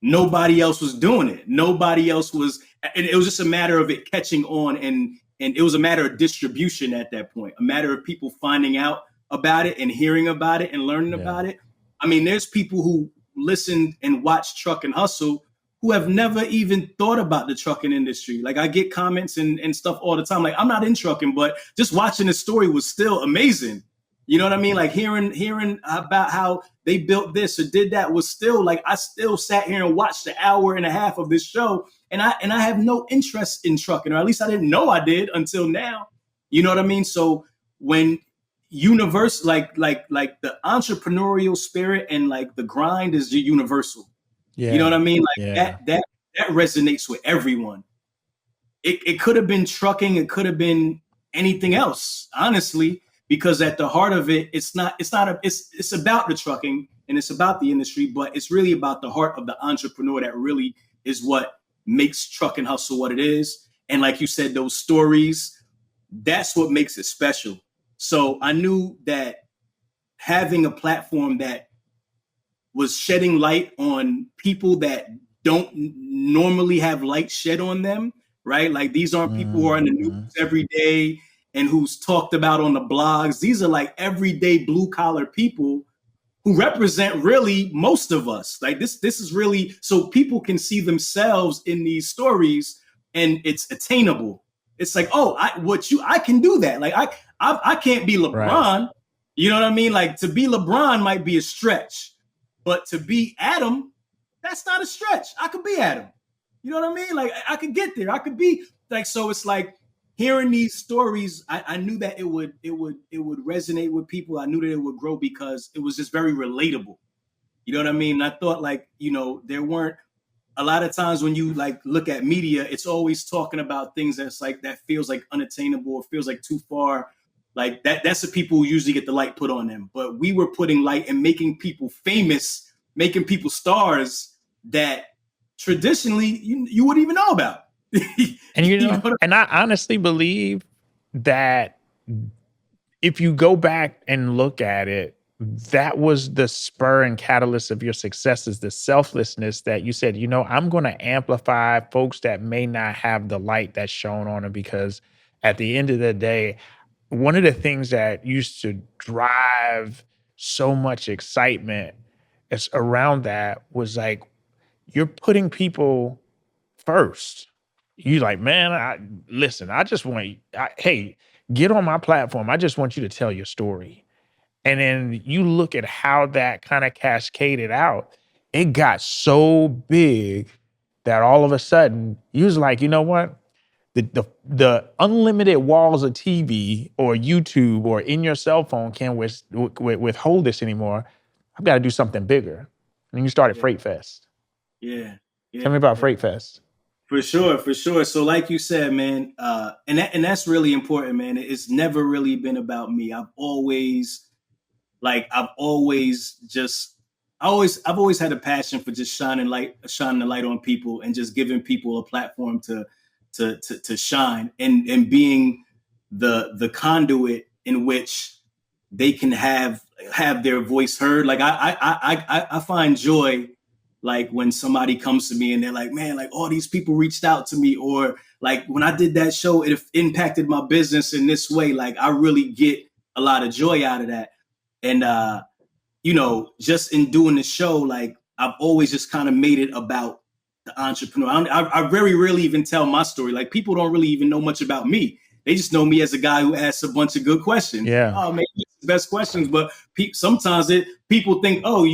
Nobody else was doing it. Nobody else was, and it was just a matter of it catching on, and it was a matter of distribution at that point, a matter of people finding out about it and hearing about it and learning about it. I mean, there's people who listen and watch Truck and Hustle who have never even thought about the trucking industry. Like I get comments and stuff all the time. Like, I'm not in trucking, but just watching the story was still amazing. You know what I mean? Like hearing about how they built this or did that was still like, I still sat here and watched the hour and a half of this show. And I have no interest in trucking, or at least I didn't know I did until now. You know what I mean? So when universe, like the entrepreneurial spirit and like the grind is universal. You know what I mean? Like that resonates with everyone. It could have been trucking. It could have been anything else, honestly, because at the heart of it, it's about the trucking and it's about the industry, but it's really about the heart of the entrepreneur. That really is what makes Truck and Hustle what it is. And like you said, those stories, that's what makes it special. So I knew that having a platform that was shedding light on people that don't normally have light shed on them, right? Like these aren't people who are in the news every day and who's talked about on the blogs. These are like everyday blue collar people who represent really most of us. Like this is really, so people can see themselves in these stories and it's attainable. It's like, oh, I can do that. Like I can't be LeBron. Right. You know what I mean? Like to be LeBron might be a stretch, but to be Adam, that's not a stretch. I could be Adam. You know what I mean? Like I could get there. I could be like, so it's like hearing these stories, I knew that it would resonate with people. I knew that it would grow because it was just very relatable. You know what I mean? And I thought like, you know, there weren't a lot of times when you like look at media, it's always talking about things that's like, that feels like unattainable or feels like too far. Like that's the people who usually get the light put on them. But we were putting light and making people famous, making people stars that traditionally you wouldn't even know about. And you know and I honestly believe that if you go back and look at it, that was the spur and catalyst of your successes, the selflessness that you said, you know, I'm going to amplify folks that may not have the light that's shown on them, because at the end of the day, one of the things that used to drive so much excitement is around that was like, you're putting people first. You like, man, listen, I just want, hey, get on my platform. I just want you to tell your story. And then you look at how that kind of cascaded out. It got so big that all of a sudden you was like, you know what? The unlimited walls of TV or YouTube or in your cell phone can't withhold this anymore. I've got to do something bigger. And you started FreightFest. Yeah. Tell me about FreightFest. For sure. So like you said, man, and that's really important, man. It's never really been about me. I've always had a passion for just shining the light on people and just giving people a platform to shine and being the conduit in which they can have their voice heard. Like I find joy like when somebody comes to me and they're like, man, like all these people reached out to me, or like when I did that show, it impacted my business in this way. Like I really get a lot of joy out of that. And, you know, just in doing the show, like I've always just kind of made it about the entrepreneur. I very rarely even tell my story. Like people don't really even know much about me. They just know me as a guy who asks a bunch of good questions. Yeah. Oh, maybe it's the best questions. But sometimes people think, oh,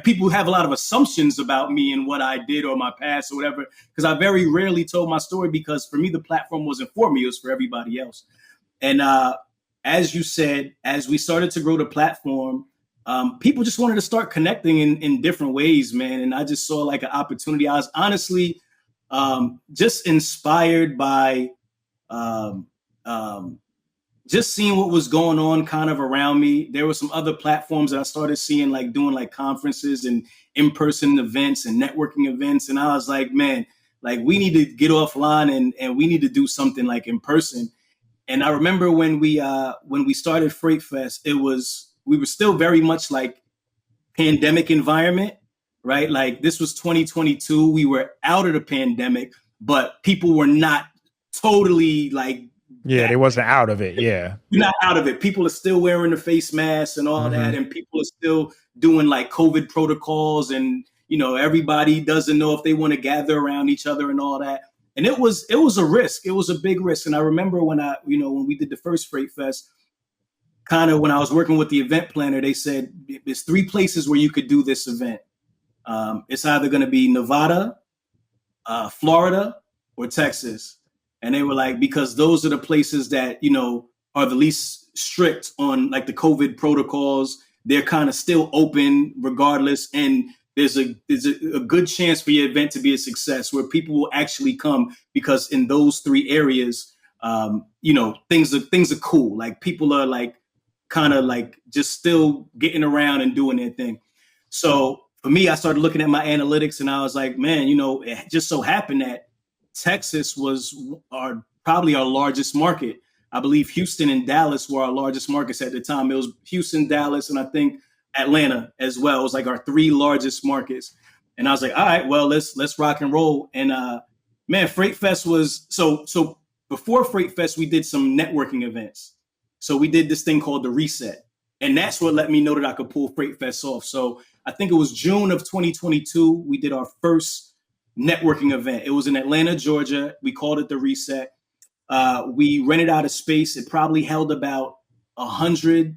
people have a lot of assumptions about me and what I did or my past or whatever. Because I very rarely told my story, because for me, the platform wasn't for me. It was for everybody else. And, as you said, as we started to grow the platform, people just wanted to start connecting in different ways, man. And I just saw like an opportunity. I was honestly just inspired by just seeing what was going on kind of around me. There were some other platforms that I started seeing, like doing like conferences and in-person events and networking events. And I was like, man, like we need to get offline and we need to do something like in person. And I remember when we started FreightFest, we were still very much like pandemic environment, right? Like this was 2022. We were out of the pandemic, but people were not totally like. Yeah, they wasn't out of it. Yeah. You're not out of it. People are still wearing the face masks and all that. And people are still doing like COVID protocols. And, you know, everybody doesn't know if they want to gather around each other and all that. And it was a risk. It was a big risk. And I remember when we did the first FreightFest, kind of when I was working with the event planner, they said, there's 3 places where you could do this event. It's either going to be Nevada, Florida, or Texas. And they were like, because those are the places that, you know, are the least strict on like the COVID protocols. They're kind of still open regardless. And there's a good chance for your event to be a success where people will actually come, because in those 3 areas, you know, things are cool. Like people are like kind of like just still getting around and doing their thing. So for me, I started looking at my analytics and I was like, man, you know, it just so happened that Texas was probably our largest market. I believe Houston and Dallas were our largest markets at the time. It was Houston, Dallas, and I think Atlanta as well. It was like our 3 largest markets. And I was like, all right, well, let's rock and roll. And man, FreightFest was so before FreightFest, we did some networking events. So we did this thing called the Reset. And that's what let me know that I could pull FreightFest off. So I think it was June of 2022. We did our first networking event. It was in Atlanta, Georgia. We called it the Reset. We rented out a space. It probably held about 80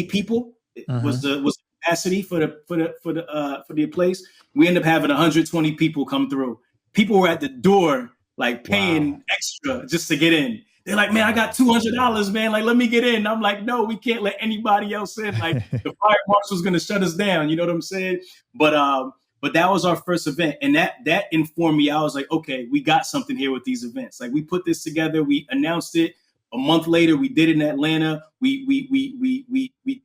people. It was the capacity for the place. We ended up having 120 people come through. People were at the door like paying extra just to get in. They're like, man, I got $200, man. Like, let me get in. I'm like, no, we can't let anybody else in. Like, the fire marshal's gonna shut us down. You know what I'm saying? But that was our first event, and that informed me. I was like, okay, we got something here with these events. Like, we put this together, we announced it. A month later, we did it in Atlanta. We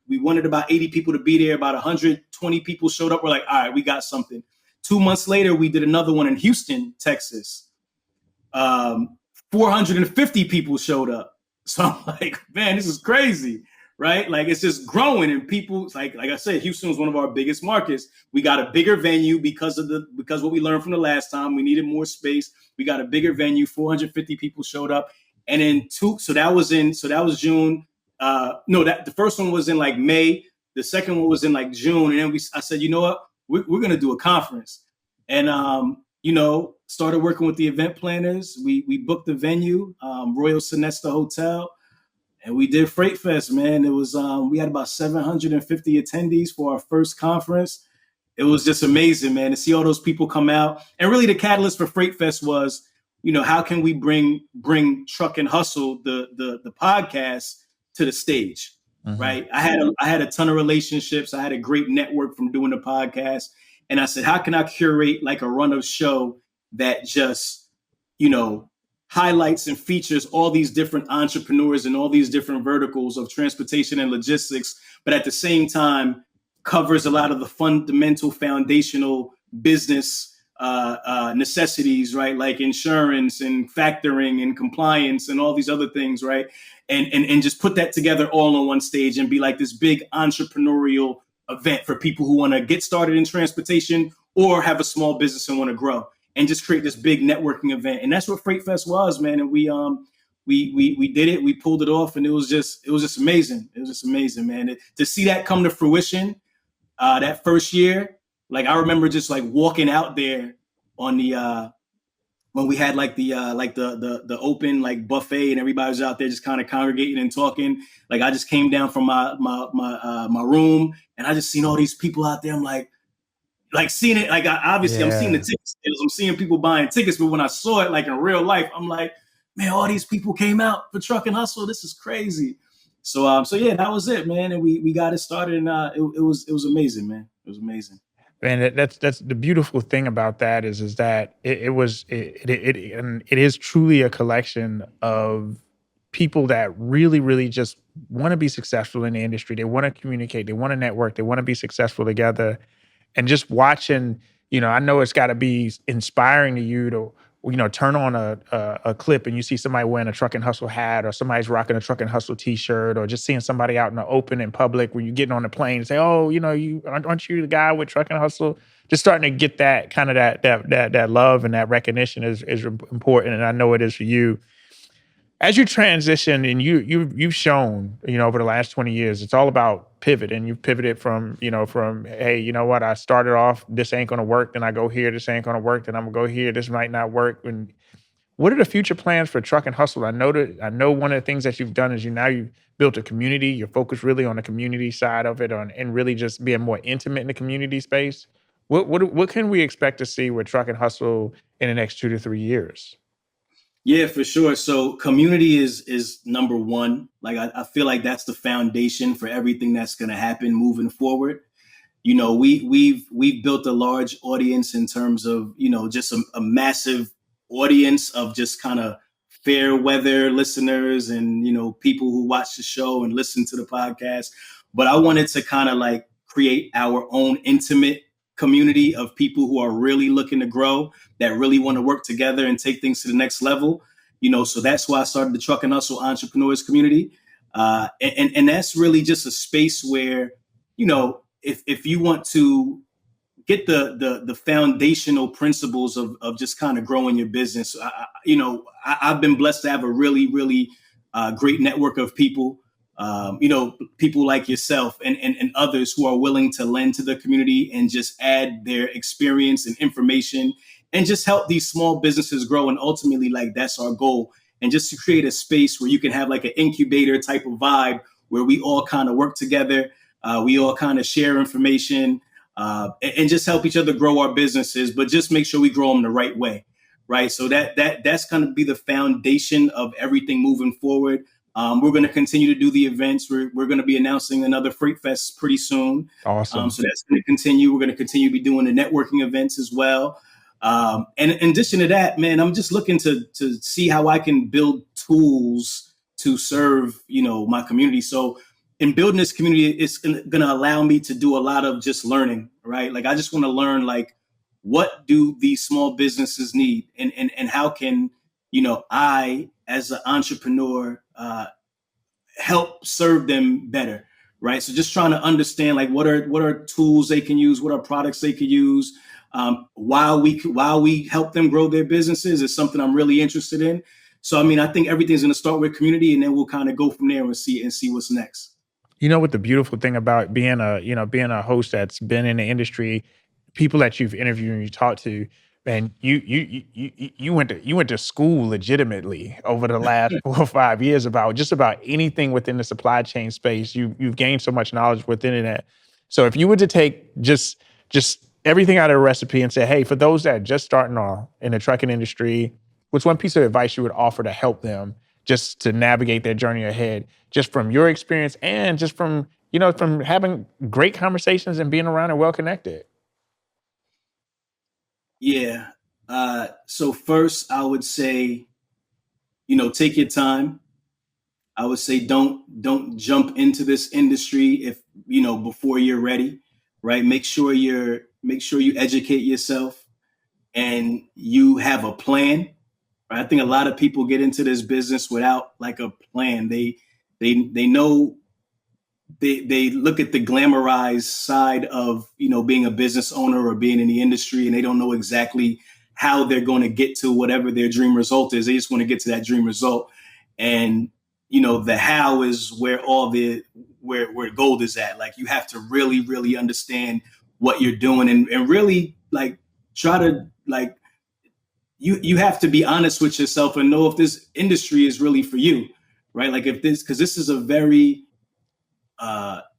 wanted about 80 people to be there. About 120 people showed up. We're like, all right, we got something. 2 months later, we did another one in Houston, Texas. 450 people showed up. So I'm like, man, this is crazy, right? Like, it's just growing, and people, like I said, Houston was one of our biggest markets. We got a bigger venue because what we learned from the last time. We needed more space. We got a bigger venue. 450 people showed up, and then so that was June. The first one was in like May. The second one was in like June, and then I said, you know what, we're gonna do a conference, and started working with the event planners. We booked the venue, Royal Sonesta Hotel, and we did FreightFest, man. It was we had about 750 attendees for our first conference. It was just amazing, man, to see all those people come out. And really the catalyst for FreightFest was, how can we bring Truck and Hustle, the podcast, to the stage, right? I had a ton of relationships. I had a great network from doing the podcast. And I said, how can I curate like a run of show that just, highlights and features all these different entrepreneurs and all these different verticals of transportation and logistics, but at the same time covers a lot of the fundamental foundational business necessities, right? Like insurance and factoring and compliance and all these other things, right? And just put that together all on one stage and be like this big entrepreneurial event for people who want to get started in transportation or have a small business and want to grow, and just create this big networking event. And that's what FreightFest was, man. And we did it, we pulled it off, and it was just amazing. It was just amazing, man. To see that come to fruition that first year, like I remember just like walking out there on the when we had like the open like buffet and everybody was out there just kind of congregating and talking. Like I just came down from my room and I just seen all these people out there. I'm like seeing it, like I'm seeing the tickets, I'm seeing people buying tickets, but when I saw it like in real life, I'm like, man, all these people came out for Truck and Hustle. This is crazy. So yeah, that was it, man. And we got it started, and it was amazing, man. It was amazing. And that's the beautiful thing about that is that it is truly a collection of people that really, really just want to be successful in the industry. They want to communicate, they want to network, they want to be successful together. And just watching, I know it's got to be inspiring to you to, turn on a clip and you see somebody wearing a Truck and Hustle hat, or somebody's rocking a Truck and Hustle t-shirt, or just seeing somebody out in the open in public when you're getting on the plane and say, oh, aren't you the guy with Truck and Hustle? Just starting to get that kind of that love and that recognition is important. And I know it is for you. As you transition, and you've shown, over the last 20 years, it's all about pivot, and you've pivoted from, hey, you know what, I started off, this ain't gonna work, then I go here, this ain't gonna work, then I'm gonna go here, this might not work. And what are the future plans for Truck and Hustle? I know one of the things that you've done is you've built a community. You're focused really on the community side of it, and really just being more intimate in the community space. What can we expect to see with Truck and Hustle in the next 2 to 3 years? Yeah, for sure. So community is number one. Like I feel like that's the foundation for everything that's going to happen moving forward. We've built a large audience in terms of, just a massive audience of just kind of fair weather listeners and, people who watch the show and listen to the podcast. But I wanted to kind of like create our own intimate community of people who are really looking to grow, that really want to work together and take things to the next level. So that's why I started the Truck and Hustle Entrepreneurs community. And that's really just a space where, if you want to get the foundational principles of just kind of growing your business, I've been blessed to have a really, really great network of people. People like yourself and others who are willing to lend to the community and just add their experience and information and just help these small businesses grow. And ultimately, like, that's our goal, and just to create a space where you can have like an incubator type of vibe where we all kind of work together. We all kind of share information and just help each other grow our businesses, but just make sure we grow them the right way. Right. So that's going to be the foundation of everything moving forward. We're going to continue to do the events. We're going to be announcing another FreightFest pretty soon. Awesome. So that's going to continue. We're going to continue to be doing the networking events as well. And in addition to that, man, I'm just looking to see how I can build tools to serve, my community. So in building this community, it's going to allow me to do a lot of just learning, right? Like, I just want to learn, like, what do these small businesses need, and how can, I, as an entrepreneur, help serve them better, right? So just trying to understand, like, what are tools they can use, what are products they could use, while we help them grow their businesses is something I'm really interested in. So, I mean, I think everything's going to start with community, and then we'll kind of go from there and see what's next. What the beautiful thing about being a host that's been in the industry, people that you've interviewed and you talked to, man, you went to school legitimately over the last 4 or 5 years about just about anything within the supply chain space. You've gained so much knowledge within it. So if you were to take just everything out of the recipe and say, hey, for those that are just starting off in the trucking industry, what's one piece of advice you would offer to help them just to navigate their journey ahead, just from your experience and just from having great conversations and being around and well connected? Yeah. So first, I would say, take your time. I would say don't jump into this industry if before you're ready, right? Make sure you educate yourself and you have a plan. Right? I think a lot of people get into this business without like a plan. They know they look at the glamorized side of being a business owner or being in the industry, and they don't know exactly how they're going to get to whatever their dream result is. They just want to get to that dream result, and the how is where all the where gold is at. Like, you have to really understand what you're doing, and really, like, try to, like, you have to be honest with yourself and know if this industry is really for you, right? Like, because this is a very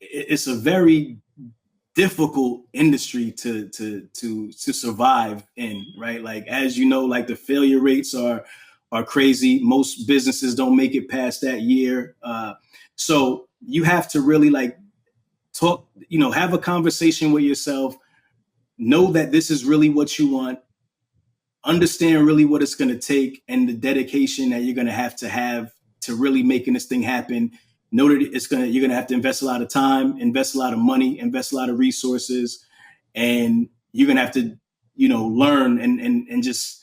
it's a very difficult industry to survive in, right? Like, as you know, like, the failure rates are crazy. Most businesses don't make it past that year. So you have to really, like, talk, have a conversation with yourself, know that this is really what you want, understand really what it's going to take and the dedication that you're going to have to really making this thing happen. Know that you're going to have to invest a lot of time, invest a lot of money, invest a lot of resources, and you're going to have to, learn and just,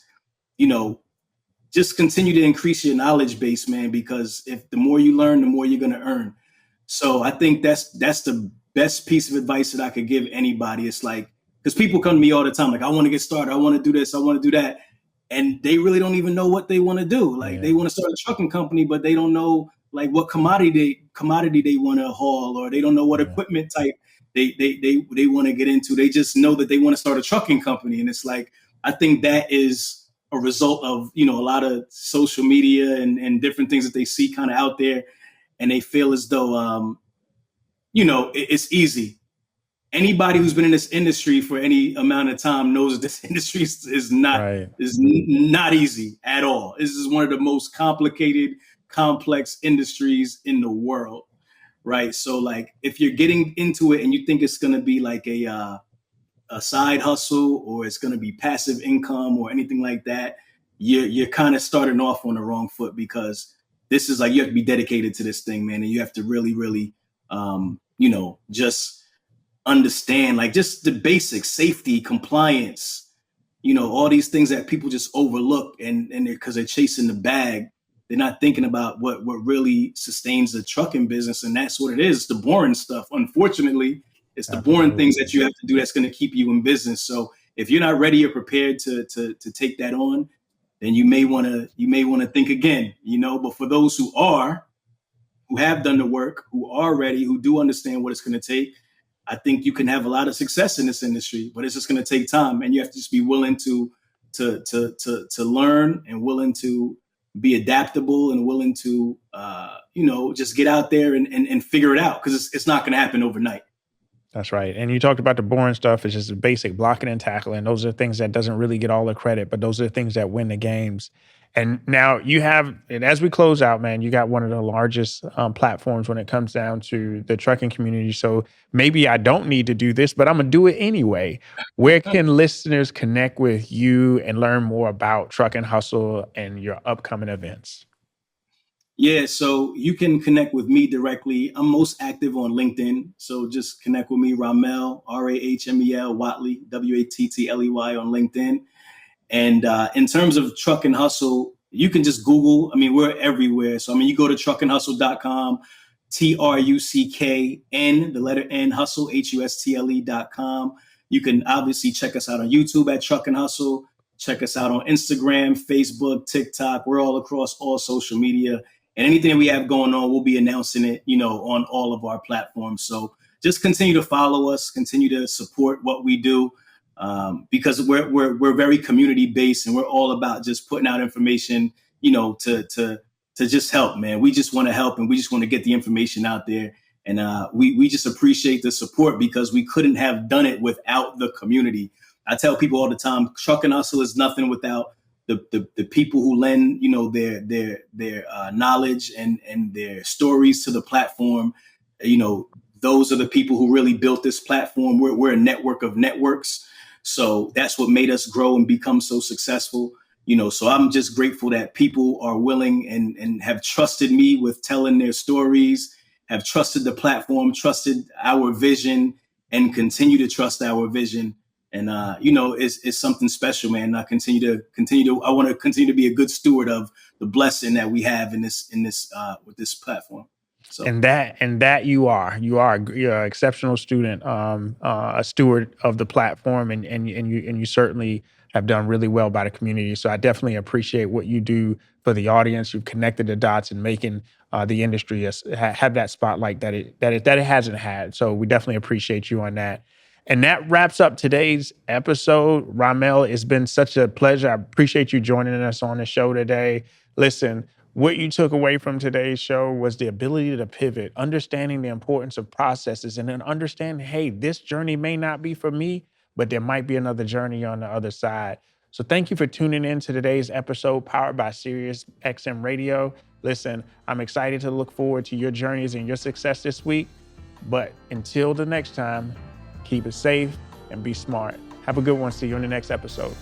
just continue to increase your knowledge base, man, because if the more you learn, the more you're going to earn. So I think that's the best piece of advice that I could give anybody. It's like, because people come to me all the time, like, I want to get started, I want to do this, I want to do that. And they really don't even know what they want to do. Like, They want to start a trucking company, but they don't know, like, what commodity they want to haul, or they don't know what equipment type they want to get into. They just know that they want to start a trucking company. And it's like, I think that is a result of, a lot of social media and different things that they see kind of out there. And they feel as though, it's easy. Anybody who's been in this industry for any amount of time knows that this industry is not easy at all. This is one of the most complicated, complex industries in the world, right? So, like, if you're getting into it and you think it's going to be like a side hustle, or it's going to be passive income or anything like that, you're kind of starting off on the wrong foot, because this is like, you have to be dedicated to this thing, man, and you have to really, just understand, like, just the basics, safety, compliance, all these things that people just overlook, and because they're chasing the bag, they're not thinking about what really sustains the trucking business. And that's what it is. It's the boring stuff. Unfortunately, it's the boring things that you have to do that's going to keep you in business. So if you're not ready or prepared to take that on, then you may want to think again, but for those who have done the work, who are ready, who do understand what it's going to take, I think you can have a lot of success in this industry, but it's just going to take time, and you have to just be willing to learn, and willing to be adaptable and willing to, just get out there and figure it out, because it's not going to happen overnight. That's right. And you talked about the boring stuff. It's just the basic blocking and tackling. Those are things that doesn't really get all the credit, but those are the things that win the games. And now you have, and as we close out, man, you got one of the largest platforms when it comes down to the trucking community. So maybe I don't need to do this, but I'm gonna do it anyway. Where can listeners connect with you and learn more about Truck and Hustle and your upcoming events? Yeah, so you can connect with me directly. I'm most active on LinkedIn. So just connect with me, Rahmel, Rahmel Wattley, Wattley on LinkedIn. And in terms of Truck and Hustle, you can just Google. I mean, we're everywhere. So, I mean, you go to truckandhustle.com, TRUCKN, the letter N, hustle, HUSTLE.com. You can obviously check us out on YouTube at Truck and Hustle. Check us out on Instagram, Facebook, TikTok. We're all across all social media. And anything we have going on, we'll be announcing it, on all of our platforms. So just continue to follow us, continue to support what we do, because we're very community based, and we're all about just putting out information, to just help, man. We just want to help, and we just want to get the information out there. And we just appreciate the support, because we couldn't have done it without the community. I tell people all the time, Truck and Hustle is nothing without the people who lend, their knowledge and their stories to the platform. Those are the people who really built this platform. We're a network of networks. So that's what made us grow and become so successful. So I'm just grateful that people are willing and have trusted me with telling their stories, have trusted the platform, trusted our vision, and continue to trust our vision. And, it's something special, man. I want to continue to be a good steward of the blessing that we have in this with this platform. So. And that you're an exceptional student, a steward of the platform, and you certainly have done really well by the community. So I definitely appreciate what you do for the audience. You've connected the dots and making the industry have that spotlight that it hasn't had. So we definitely appreciate you on that. And that wraps up today's episode. Rahmel, it's been such a pleasure. I appreciate you joining us on the show today. Listen, what you took away from today's show was the ability to pivot, understanding the importance of processes, and then understanding, hey, this journey may not be for me, but there might be another journey on the other side. So thank you for tuning in to today's episode powered by SiriusXM Radio. Listen, I'm excited to look forward to your journeys and your success this week. But until the next time, keep it safe and be smart. Have a good one. See you in the next episode.